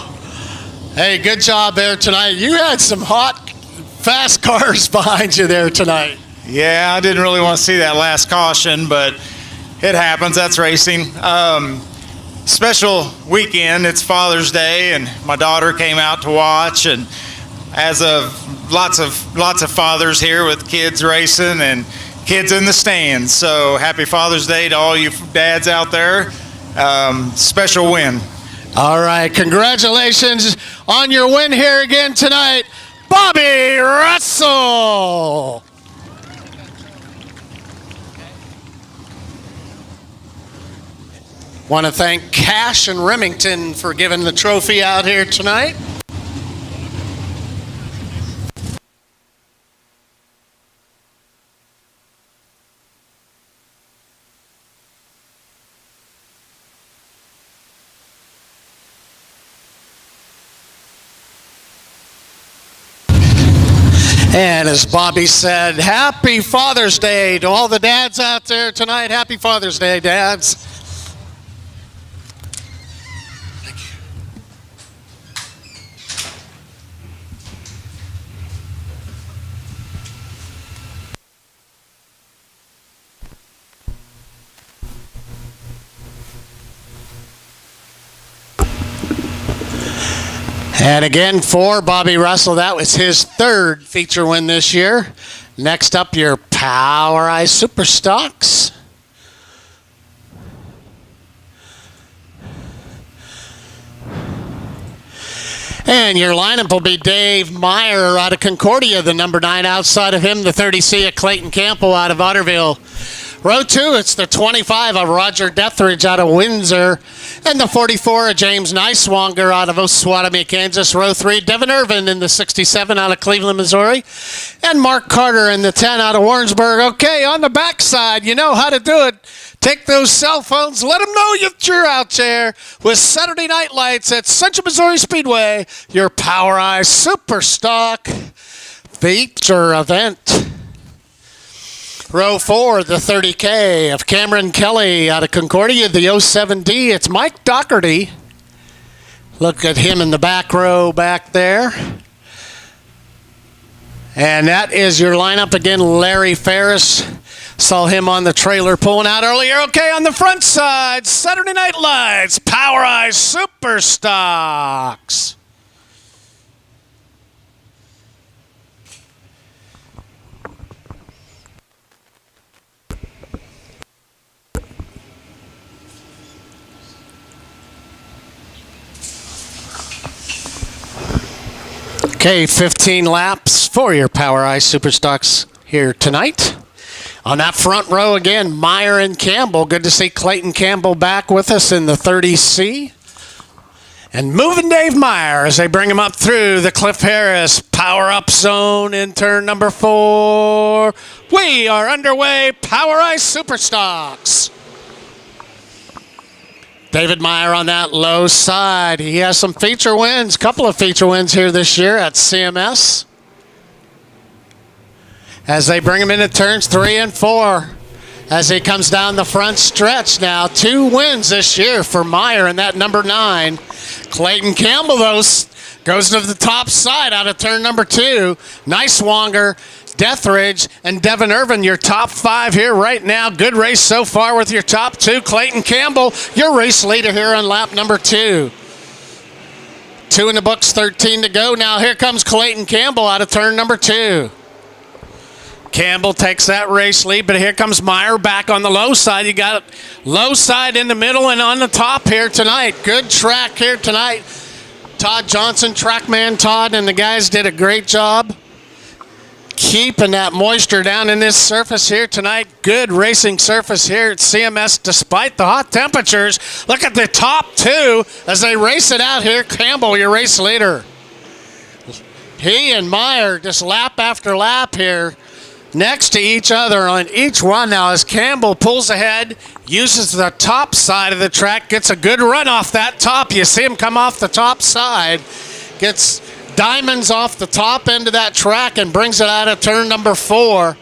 Hey, good job there tonight. You had some hot, fast cars behind you there tonight. Yeah, I didn't really want to see that last caution, but it happens. That's racing. Special weekend. It's Father's Day, and my daughter came out to watch. And as of lots of fathers here with kids racing and kids in the stands. So happy Father's Day to all you dads out there. Special win. All right, congratulations on your win here again tonight, Bobby Russell. Want to thank Cash and Remington for giving the trophy out here tonight. And as Bobby said, happy Father's Day to all the dads out there tonight. Happy Father's Day, dads. Thank you. And again, for Bobby Russell, that was his 3rd feature win this year. Next up, your PowerEye Superstocks. And your lineup will be Dave Meyer out of Concordia, the number 9 outside of him, the 30C of Clayton Campbell out of Otterville. Row 2, it's the 25 of Roger Dethridge out of Windsor. And the 44 of James Niswanger out of Osawatomie, Kansas. Row 3, Devin Irvin in the 67 out of Cleveland, Missouri. And Mark Carter in the 10 out of Warrensburg. Okay, on the backside, you know how to do it. Take those cell phones, let them know you're out there with Saturday Night Lights at Central Missouri Speedway, your Power Eye Super Stock feature event. Row 4, the 30K of Cameron Kelly out of Concordia, the 07D. It's Mike Doherty. Look at him in the back row back there. And that is your lineup again. Larry Ferris. Saw him on the trailer pulling out earlier. Okay, on the front side, Saturday Night Lights, Power Eye Super Stocks. Okay, 15 laps for your Power Eye Super Stocks here tonight. On that front row again, Meyer and Campbell. Good to see Clayton Campbell back with us in the 30C. And moving Dave Meyer as they bring him up through the Cliff Harris Power Up Zone in turn number 4. We are underway, Power Eye Super Stocks. David Meyer on that low side. He has some feature wins, couple of feature wins here this year at CMS. As they bring him into turns 3 and 4. As he comes down the front stretch now. 2 wins this year for Meyer in that number 9. Clayton Campbell, though, goes to the top side out of turn number 2. Niswanger, Dethridge, and Devin Irvin, your top 5 here right now. Good race so far with your top 2. Clayton Campbell, your race leader here on lap number 2. 2 in the books, 13 to go. Now here comes Clayton Campbell out of turn number 2. Campbell takes that race lead, but here comes Meyer back on the low side. You got low side in the middle and on the top here tonight. Good track here tonight. Todd Johnson, trackman Todd, and the guys did a great job keeping that moisture down in this surface here tonight. Good racing surface here at CMS despite the hot temperatures. Look at the top 2 as they race it out here. Campbell, your race leader. He and Meyer just lap after lap here next to each other on each one now as Campbell pulls ahead, uses the top side of the track, gets a good run off that top. You see him come off the top side, gets diamonds off the top end of that track and brings it out of turn number 4.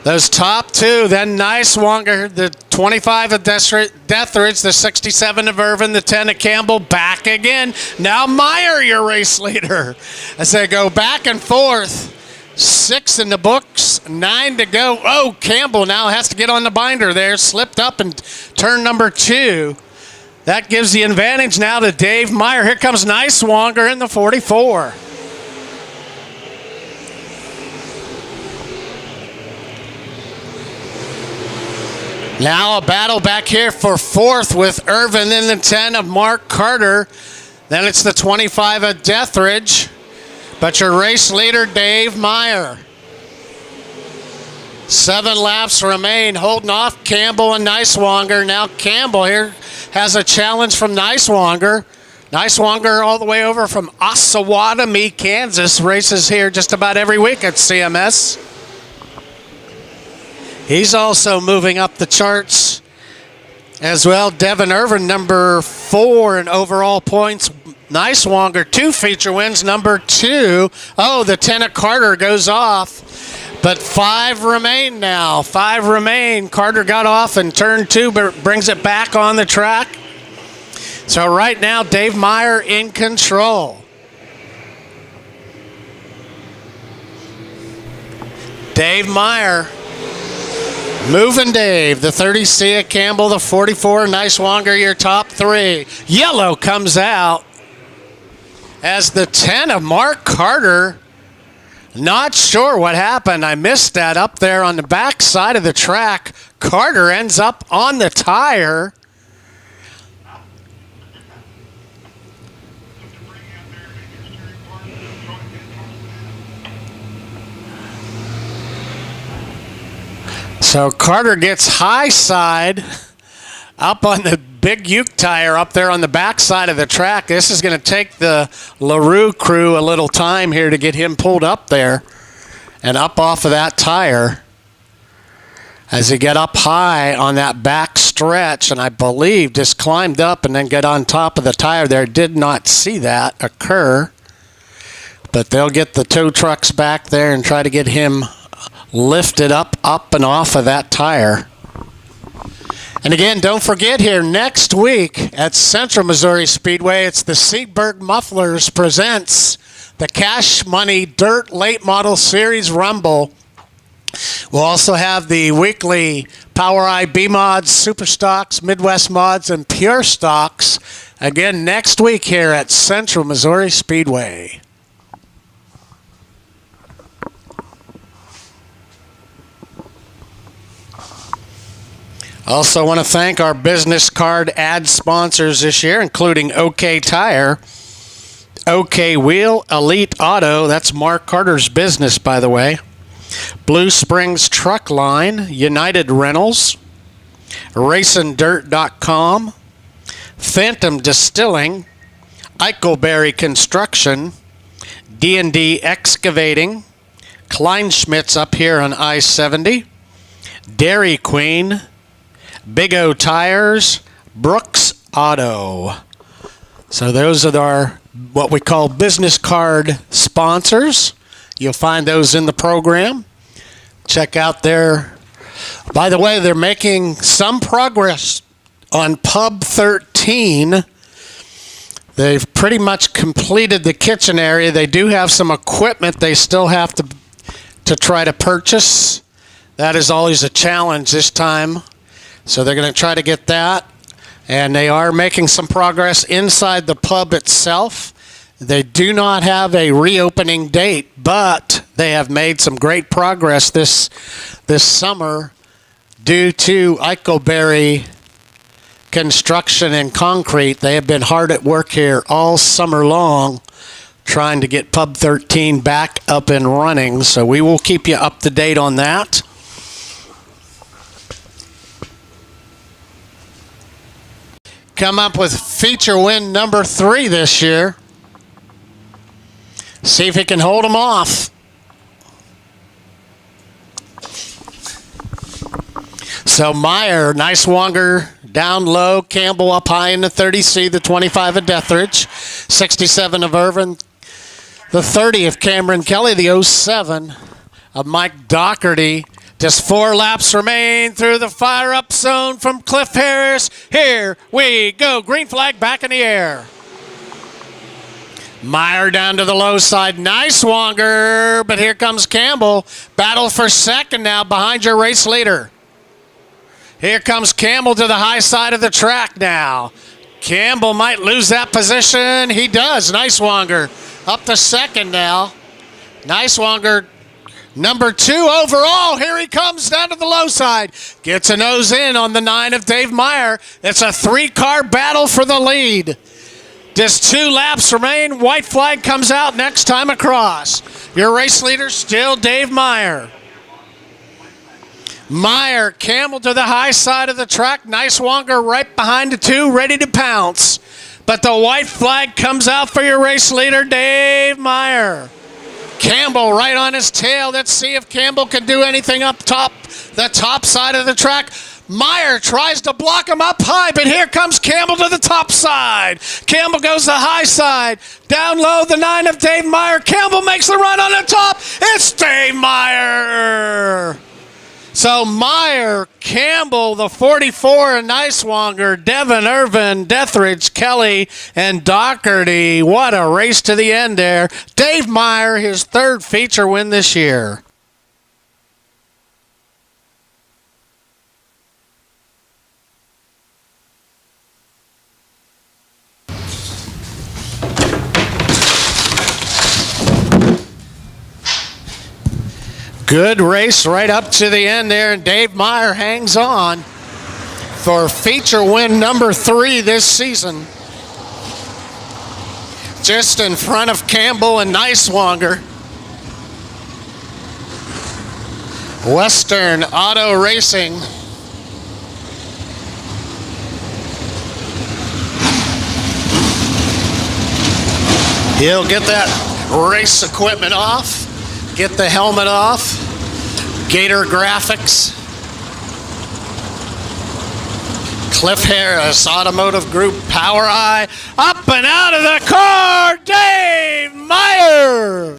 Those top 2, then Niswanger, the 25 of Dethridge, the 67 of Irvin, the 10 of Campbell, back again. Now Meyer, your race leader, as they go back and forth. 6 in the books, 9 to go. Oh, Campbell now has to get on the binder there. Slipped up in turn number 2. That gives the advantage now to Dave Meyer. Here comes Niswanger in the 44. Now a battle back here for 4th with Irvin in the 10 of Mark Carter. Then it's the 25 of Dethridge. But your race leader, Dave Meyer. 7 laps remain, holding off Campbell and Niswanger. Now Campbell here has a challenge from Niswanger. Niswanger all the way over from Osawatomie, Kansas. Races here just about every week at CMS. He's also moving up the charts as well. Devin Irvin, number 4 in overall points. Niswanger, 2 feature wins, number 2. Oh, the 10 of Carter goes off, but 5 remain now. 5 remain. Carter got off in turn 2, but brings it back on the track. So right now, Dave Meyer in control. Dave Meyer. Moving Dave, the 30C of Campbell, the 44, Niswanger, your top 3. Yellow comes out as the 10 of Mark Carter. Not sure what happened. I missed that up there on the back side of the track. Carter ends up on the tire. So Carter gets high side up on the big uke tire up there on the back side of the track. This is going to take the LaRue crew a little time here to get him pulled up there and up off of that tire as he get up high on that back stretch, and I believe just climbed up and then get on top of the tire there. Did not see that occur, but they'll get the tow trucks back there and try to get him lifted up and off of that tire. And again, don't forget here, next week at Central Missouri Speedway, it's the Seaberg Mufflers presents the Cash Money Dirt Late Model Series Rumble. We'll also have the weekly PowerEye B-Mods, Super Stocks, Midwest Mods, and Pure Stocks again next week here at Central Missouri Speedway. Also want to thank our business card ad sponsors this year, including OK Tire, OK Wheel, Elite Auto, that's Mark Carter's business, by the way, Blue Springs Truck Line, United Rentals, RacinDirt.com, Phantom Distilling, Eichelberry Construction, D&D Excavating, Kleinschmidt's up here on I-70, Dairy Queen, Big O Tires, Brooks Auto. So those are our what we call business card sponsors. You'll find those in the program. Check out their... By the way, they're making some progress on Pub 13. They've pretty much completed the kitchen area. They do have some equipment they still have to try to purchase. That is always a challenge this time. So they're going to try to get that. And they are making some progress inside the pub itself. They do not have a reopening date, but they have made some great progress this summer due to Eichelberry Construction and Concrete. They have been hard at work here all summer long trying to get Pub 13 back up and running. So we will keep you up to date on that. Come up with feature win number 3 this year. See if he can hold them off. So Meyer, nice Wonger down low. Campbell up high in the 30C, the 25 of Deathridge. 67 of Irvin. The 30 of Cameron Kelly, the 07 of Mike Doherty. Just 4 laps remain through the fire-up zone from Cliff Harris. Here we go. Green flag back in the air. Meyer down to the low side. Nice Wonger, but here comes Campbell. Battle for second now behind your race leader. Here comes Campbell to the high side of the track now. Campbell might lose that position. He does. Nice Wonger up to second now. Nice Wonger. Number 2 overall. Here he comes down to the low side. Gets a nose in on the 9 of Dave Meyer. It's a 3-car battle for the lead. Just 2 laps remain. White flag comes out next time across. Your race leader still Dave Meyer. Meyer, Campbell to the high side of the track. Nice Wonger right behind the 2, ready to pounce. But the white flag comes out for your race leader, Dave Meyer. Campbell right on his tail. Let's see if Campbell can do anything up top, the top side of the track. Meyer tries to block him up high, but here comes Campbell to the top side. Campbell goes the high side. Down low, the 9 of Dave Meyer. Campbell makes the run on the top. It's Dave Meyer. So Meyer, Campbell, the 44, and Nicewonger, Devin, Irvin, Deathridge, Kelly, and Doherty. What a race to the end there. Dave Meyer, his 3rd feature win this year. Good race right up to the end there, and Dave Meyer hangs on for feature win number 3 this season. Just in front of Campbell and Nicewonger. Western Auto Racing. He'll get that race equipment off, get the helmet off, Gator Graphics, Cliff Harris Automotive Group Power Eye, up and out of the car, Dave Meyer.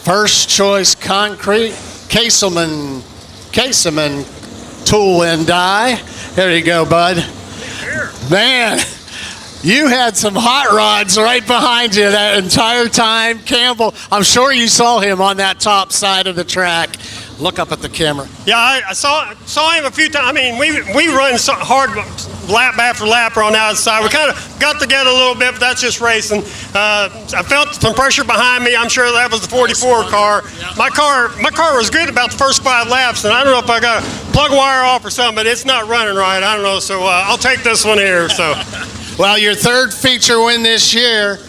First Choice Concrete, Caselman Tool and Die. There you go, bud. Man, you had some hot rods right behind you that entire time. Campbell, I'm sure you saw him on that top side of the track. Look up at the camera. Yeah, I saw him a few times. I mean, we run so hard lap after lap on the outside. We kind of got together a little bit, but that's just racing. I felt some pressure behind me. I'm sure that was the 44 car. My car was good about the first 5 laps, and I don't know if I got a plug wire off or something, but it's not running right. I don't know, so I'll take this one here. So, well, your third feature win this year.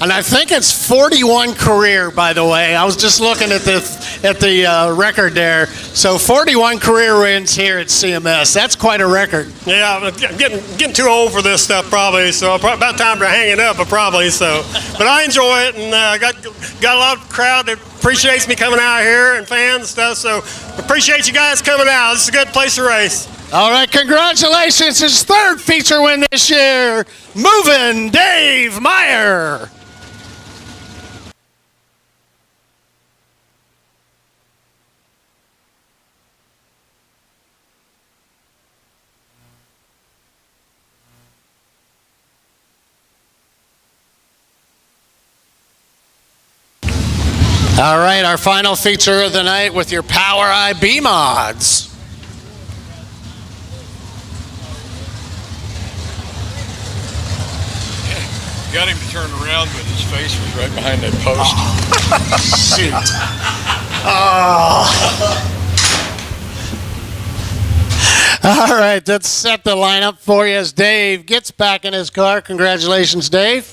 And I think it's 41 career, by the way. I was just looking at the record there. So 41 career wins here at CMS. That's quite a record. Yeah, I'm getting too old for this stuff probably. So about time to hang it up, probably. So, but I enjoy it, and got a lot of crowd that appreciates me coming out here and fans and stuff. So appreciate you guys coming out. This is a good place to race. All right, congratulations! His third feature win this year, moving Dave Meyer. All right, our final feature of the night with your Power Eye B mods. Got him to turn around, but his face was right behind that post. Shoot. Oh. All right, let's set the lineup for you as Dave gets back in his car. Congratulations, Dave.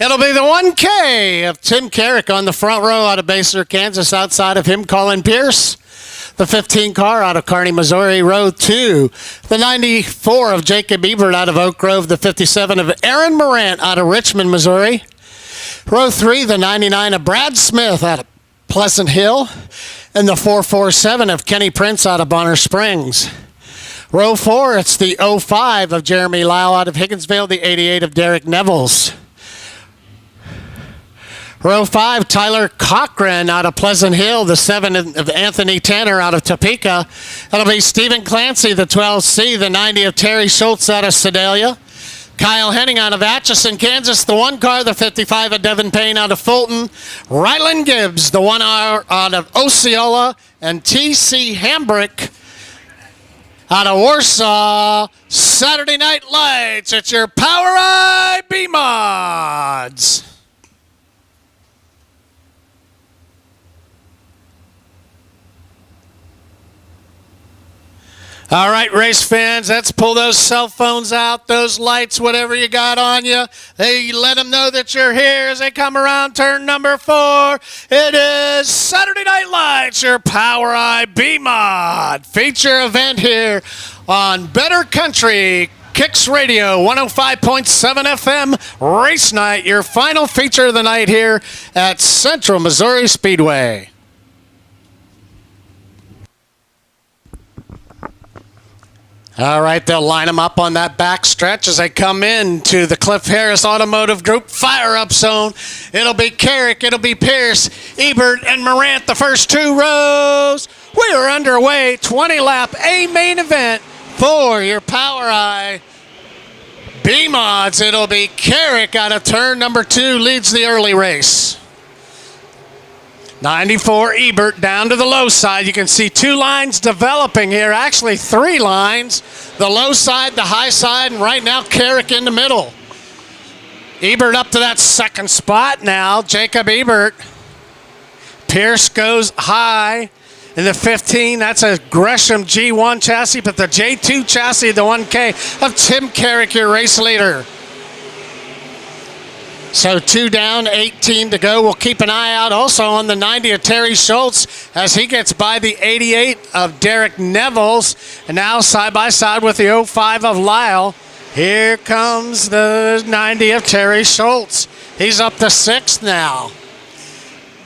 It'll be the 1K of Tim Carrick on the front row out of Basler, Kansas, outside of him, Colin Pierce. The 15 car out of Kearney, Missouri, row 2. The 94 of Jacob Ebert out of Oak Grove. The 57 of Aaron Morant out of Richmond, Missouri. Row 3, the 99 of Brad Smith out of Pleasant Hill. And the 447 of Kenny Prince out of Bonner Springs. Row 4, it's the 05 of Jeremy Lau out of Higginsville. The 88 of Derek Nevels. Row 5, Tyler Cochran out of Pleasant Hill. The 7 of Anthony Tanner out of Topeka. That'll be Stephen Clancy, the 12C. The 90 of Terry Schultz out of Sedalia. Kyle Henning out of Atchison, Kansas. The 1 car, the 55 of Devin Payne out of Fulton. Ryland Gibbs, the 1 hour out of Osceola. And T.C. Hambrick out of Warsaw. Saturday Night Lights. It's your Power Eye B mods. All right, race fans, let's pull those cell phones out, those lights, whatever you got on you. Hey, let them know that you're here as they come around turn number 4. It is Saturday Night Lights, your Power Eye B-Mod feature event here on Better Country Kicks Radio, 105.7 FM, Race Night, your final feature of the night here at Central Missouri Speedway. All right, they'll line them up on that back stretch as they come in to the Cliff Harris Automotive Group fire-up zone. It'll be Carrick, it'll be Pierce, Ebert, and Morant, the first 2 rows. We are underway, 20-lap A main event for your Power Eye B-Mods. It'll be Carrick out of turn number 2, leads the early race. 94 Ebert down to the low side. You can see 2 lines developing here. Actually, 3 lines. The low side, the high side, and right now Carrick in the middle. Ebert up to that second spot now. Jacob Ebert. Pierce goes high in the 15. That's a Gresham G1 chassis, but the J2 chassis, the 1K of Tim Carrick, your race leader. So 2 down, 18 to go. We'll keep an eye out also on the 90 of Terry Schultz as he gets by the 88 of Derek Nevels. And now side by side with the 05 of Lyle. Here comes the 90 of Terry Schultz. He's up to 6th now.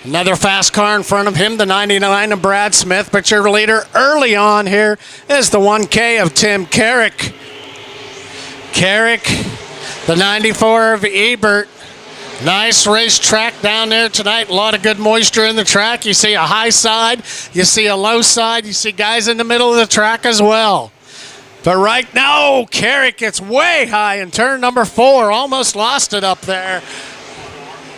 Another fast car in front of him, the 99 of Brad Smith. But your leader early on here is the 1K of Tim Carrick. Carrick, the 94 of Ebert. Nice racetrack down there tonight. A lot of good moisture in the track. You see a high side. You see a low side. You see guys in the middle of the track as well. But right now, Carrick gets way high in turn number 4. Almost lost it up there.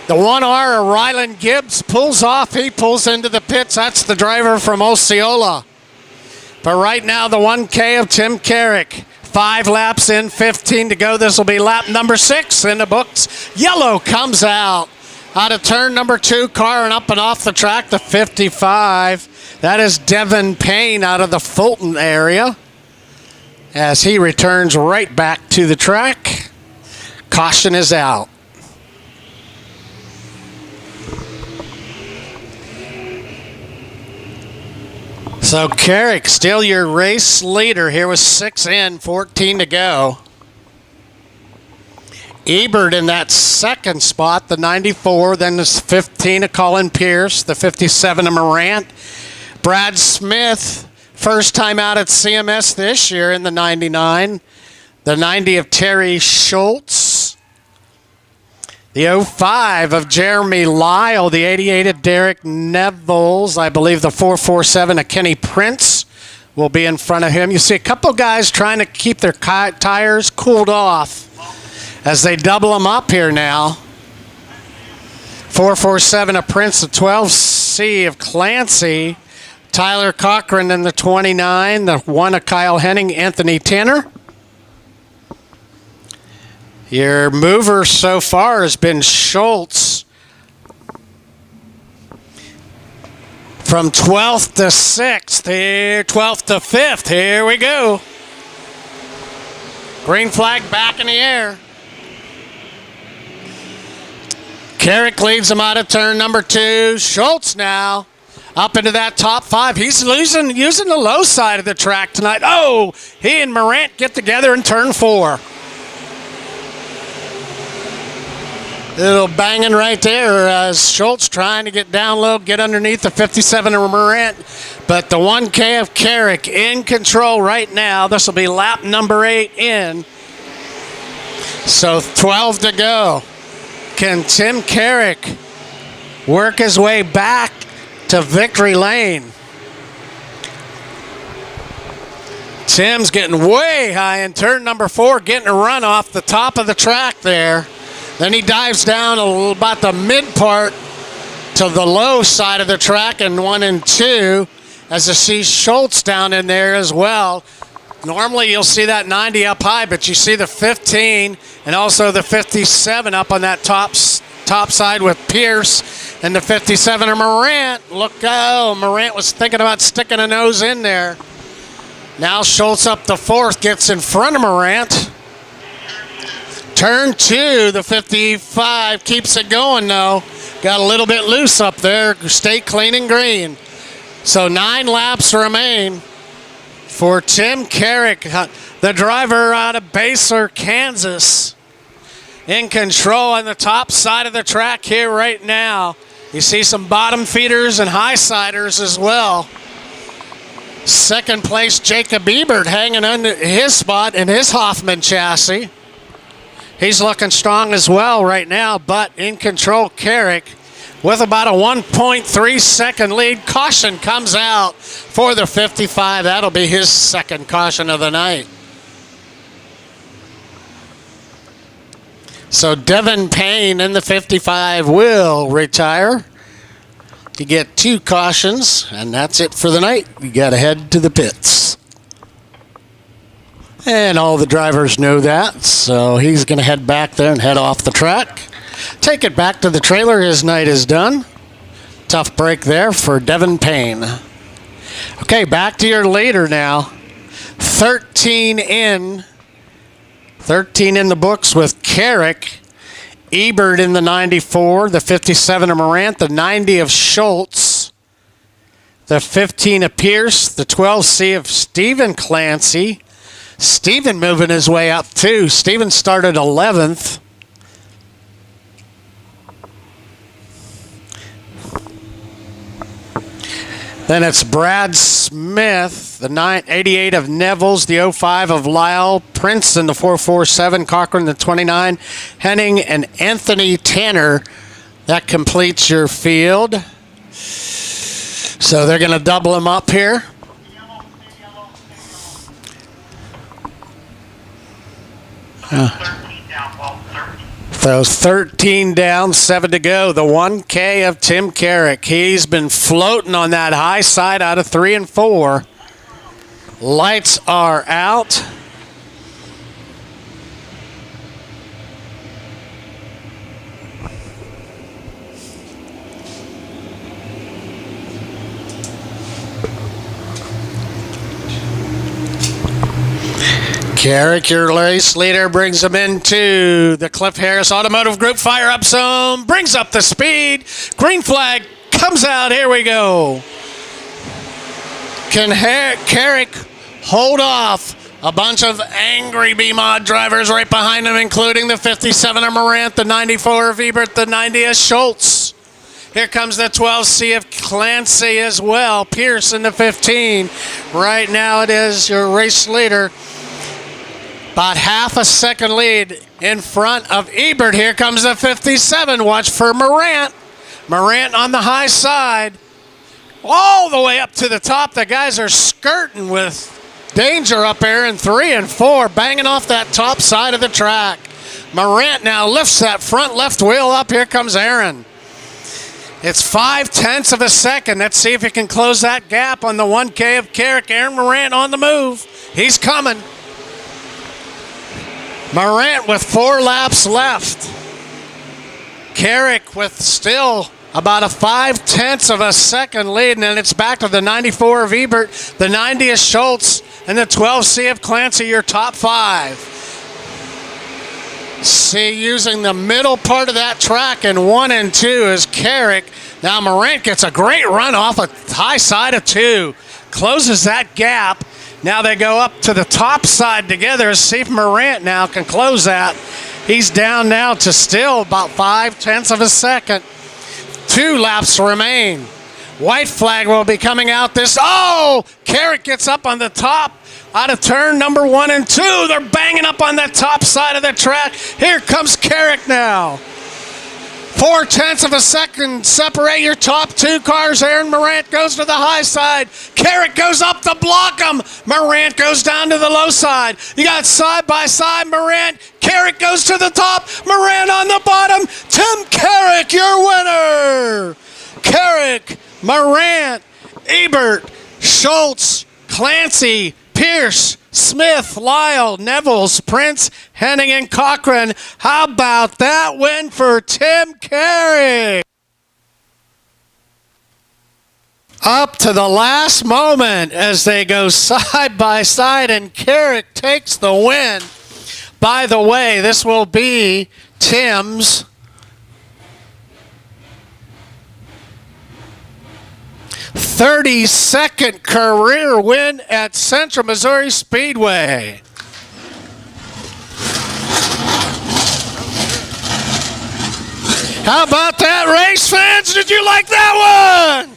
The 1R of Ryland Gibbs pulls off. He pulls into the pits. That's the driver from Osceola. But right now, the 1K of Tim Carrick. 5 laps in, 15 to go. This will be lap number 6 in the books. Yellow comes out of turn number 2, car and up and off the track to 55. That is Devin Payne out of the Fulton area as he returns right back to the track. Caution is out. So Carrick, still your race leader here with 6 in, 14 to go. Ebert in that second spot, the 94, then the 15 of Colin Pierce, the 57 of Morant. Brad Smith, first time out at CMS this year in the 99. The 90 of Terry Schultz. The 05 of Jeremy Lyle, the 88 of Derek Nevels. I believe the 447 of Kenny Prince will be in front of him. You see a couple guys trying to keep their tires cooled off as they double them up here now. 447 of Prince, the 12C of Clancy. Tyler Cochran in the 29, the 1 of Kyle Henning, Anthony Tanner. Your mover so far has been Schultz. From 12th to 6th, here, 12th to 5th, here we go. Green flag back in the air. Carrick leads him out of turn number 2. Schultz now up into that top 5. He's using the low side of the track tonight. Oh, he and Morant get together in turn 4. Little banging right there as Schultz trying to get down low, get underneath the 57 of Morant. But the 1K of Carrick in control right now. This will be lap number 8 in. So 12 to go. Can Tim Carrick work his way back to victory lane? Tim's getting way high in turn number 4, getting a run off the top of the track there. Then he dives down about the mid part to the low side of the track in 1 and 2 as you see Schultz down in there as well. Normally you'll see that 90 up high, but you see the 15 and also the 57 up on that top side with Pierce and the 57 of Morant. Look, oh, Morant was thinking about sticking a nose in there. Now Schultz up the 4th, gets in front of Morant. Turn 2, the 55 keeps it going though. Got a little bit loose up there. Stay clean and green. So 9 laps remain for Tim Carrick, the driver out of Basler, Kansas. In control on the top side of the track here right now. You see some bottom feeders and high siders as well. Second place, Jacob Ebert hanging under his spot in his Hoffman chassis. He's looking strong as well right now, but in control, Carrick with about a 1.3 second lead. Caution comes out for the 55. That'll be his second caution of the night. So Devin Payne in the 55 will retire. You get 2 cautions, and that's it for the night. You got to head to the pits. And all the drivers know that, so he's going to head back there and head off the track. Take it back to the trailer. His night is done. Tough break there for Devin Payne. Okay, back to your leader now. 13 in the books with Carrick Ebert in the 94, the 57 of Morant, the 90 of Schultz, the 15 of Pierce, the 12C of Stephen Clancy. Stephen moving his way up too. Stephen started 11th. Then it's Brad Smith, the 88 of Nevels, the 05 of Lyle, Princeton, the 447, Cochran, the 29, Henning, and Anthony Tanner. That completes your field. So they're going to double them up here. So 13 down, 7 to go. The 1K of Tim Carrick. He's been floating on that high side out of 3 and 4. Lights are out. Carrick, your race leader, brings them into the Cliff Harris Automotive Group fire up zone, brings up the speed. Green flag comes out. Here we go. Can Carrick hold off a bunch of angry B-Mod drivers right behind him, including the 57 of Morant, the 94 of Ebert, the 90 of Schultz. Here comes the 12C of Clancy as well. Pierce in the 15. Right now it is your race leader. About half a second lead in front of Ebert. Here comes the 57. Watch for Morant. Morant on the high side. All the way up to the top. The guys are skirting with danger up there in 3 and 4. Banging off that top side of the track. Morant now lifts that front left wheel up. Here comes Aaron. It's 0.5 of a second. Let's see if he can close that gap on the 1K of Carrick. Aaron Morant on the move. He's coming. Morant with 4 laps left. Carrick with still about a 0.5 of a second lead, and then it's back to the 94 of Ebert, the 90 of Schultz, and the 12C of Clancy, your top 5. See, using the middle part of that track in 1 and 2 is Carrick. Now Morant gets a great run off a high side of 2. Closes that gap. Now they go up to the top side together. See if Morant now can close that. He's down now to still about 0.5 of a second. 2 laps remain. White flag will be coming out this. Oh! Carrick gets up on the top out of turn number 1 and 2. They're banging up on that top side of the track. Here comes Carrick now. 0.4 of a second separate your top 2 cars. Aaron Morant goes to the high side. Carrick goes up to block him. Morant goes down to the low side. You got side by side Morant. Carrick goes to the top. Morant on the bottom. Tim Carrick, your winner. Carrick, Morant, Ebert, Schultz, Clancy, Pierce, Smith, Lyle, Nevels, Prince, Henning, and Cochran. How about that win for Tim Carrick? Up to the last moment as they go side by side, and Carrick takes the win. By the way, this will be Tim's 32nd career win at Central Missouri Speedway. How about that, race fans? Did you like that one?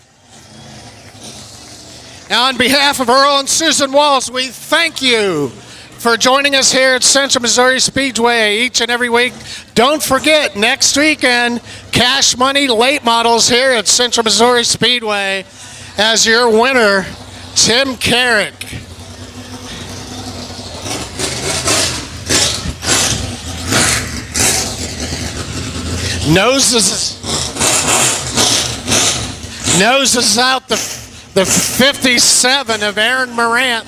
Now, on behalf of Earl and Susan Walls, we thank you for joining us here at Central Missouri Speedway each and every week. Don't forget, next weekend, Cash Money Late Models here at Central Missouri Speedway. As your winner, Tim Carrick. Noses out the 57 of Aaron Morant.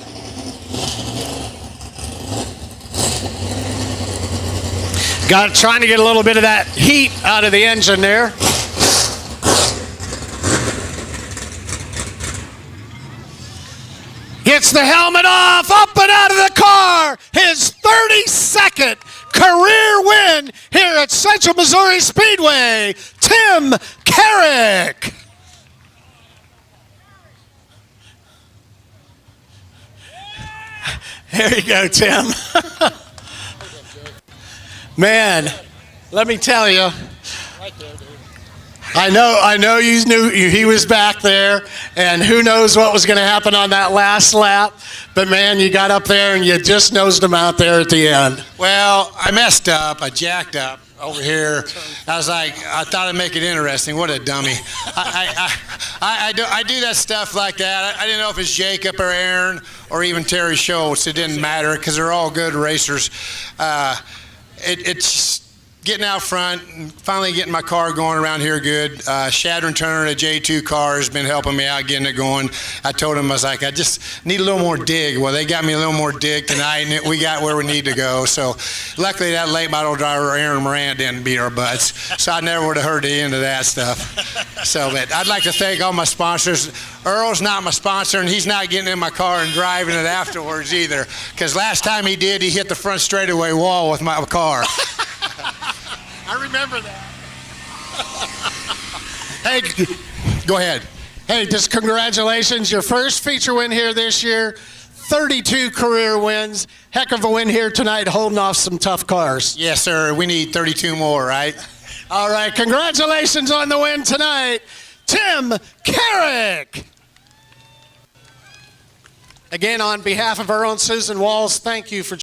Trying to get a little bit of that heat out of the engine there. Gets the helmet off, up and out of the car. His 32nd career win win here at Central Missouri Speedway, Tim Carrick. There you go, Tim. Man, let me tell you, I know you knew he was back there, and who knows what was going to happen on that last lap. But, man, you got up there, and you just nosed him out there at the end. Well, I messed up. I jacked up over here. I thought I'd make it interesting. What a dummy. I do that stuff like that. I didn't know if it's Jacob or Aaron or even Terry Schultz. It didn't matter because they're all good racers. It's getting out front and finally getting my car going around here good. Shattering Turner, a J2 car, has been helping me out getting it going. I told him, I was like, I just need a little more dig. Well, they got me a little more dig tonight, and we got where we need to go. So luckily that late model driver, Aaron Morant, didn't beat our butts. So I never would have heard the end of that stuff. So, but I'd like to thank all my sponsors. Earl's not my sponsor, and he's not getting in my car and driving it afterwards either. Because last time he did, he hit the front straightaway wall with my car. I remember that. Hey, go ahead. Hey, just congratulations. Your first feature win here this year. 32 career wins. Heck of a win here tonight, holding off some tough cars. Yes, sir. We need 32 more, right? All right. Congratulations on the win tonight, Tim Carrick. Again, on behalf of our own Susan Walls, thank you for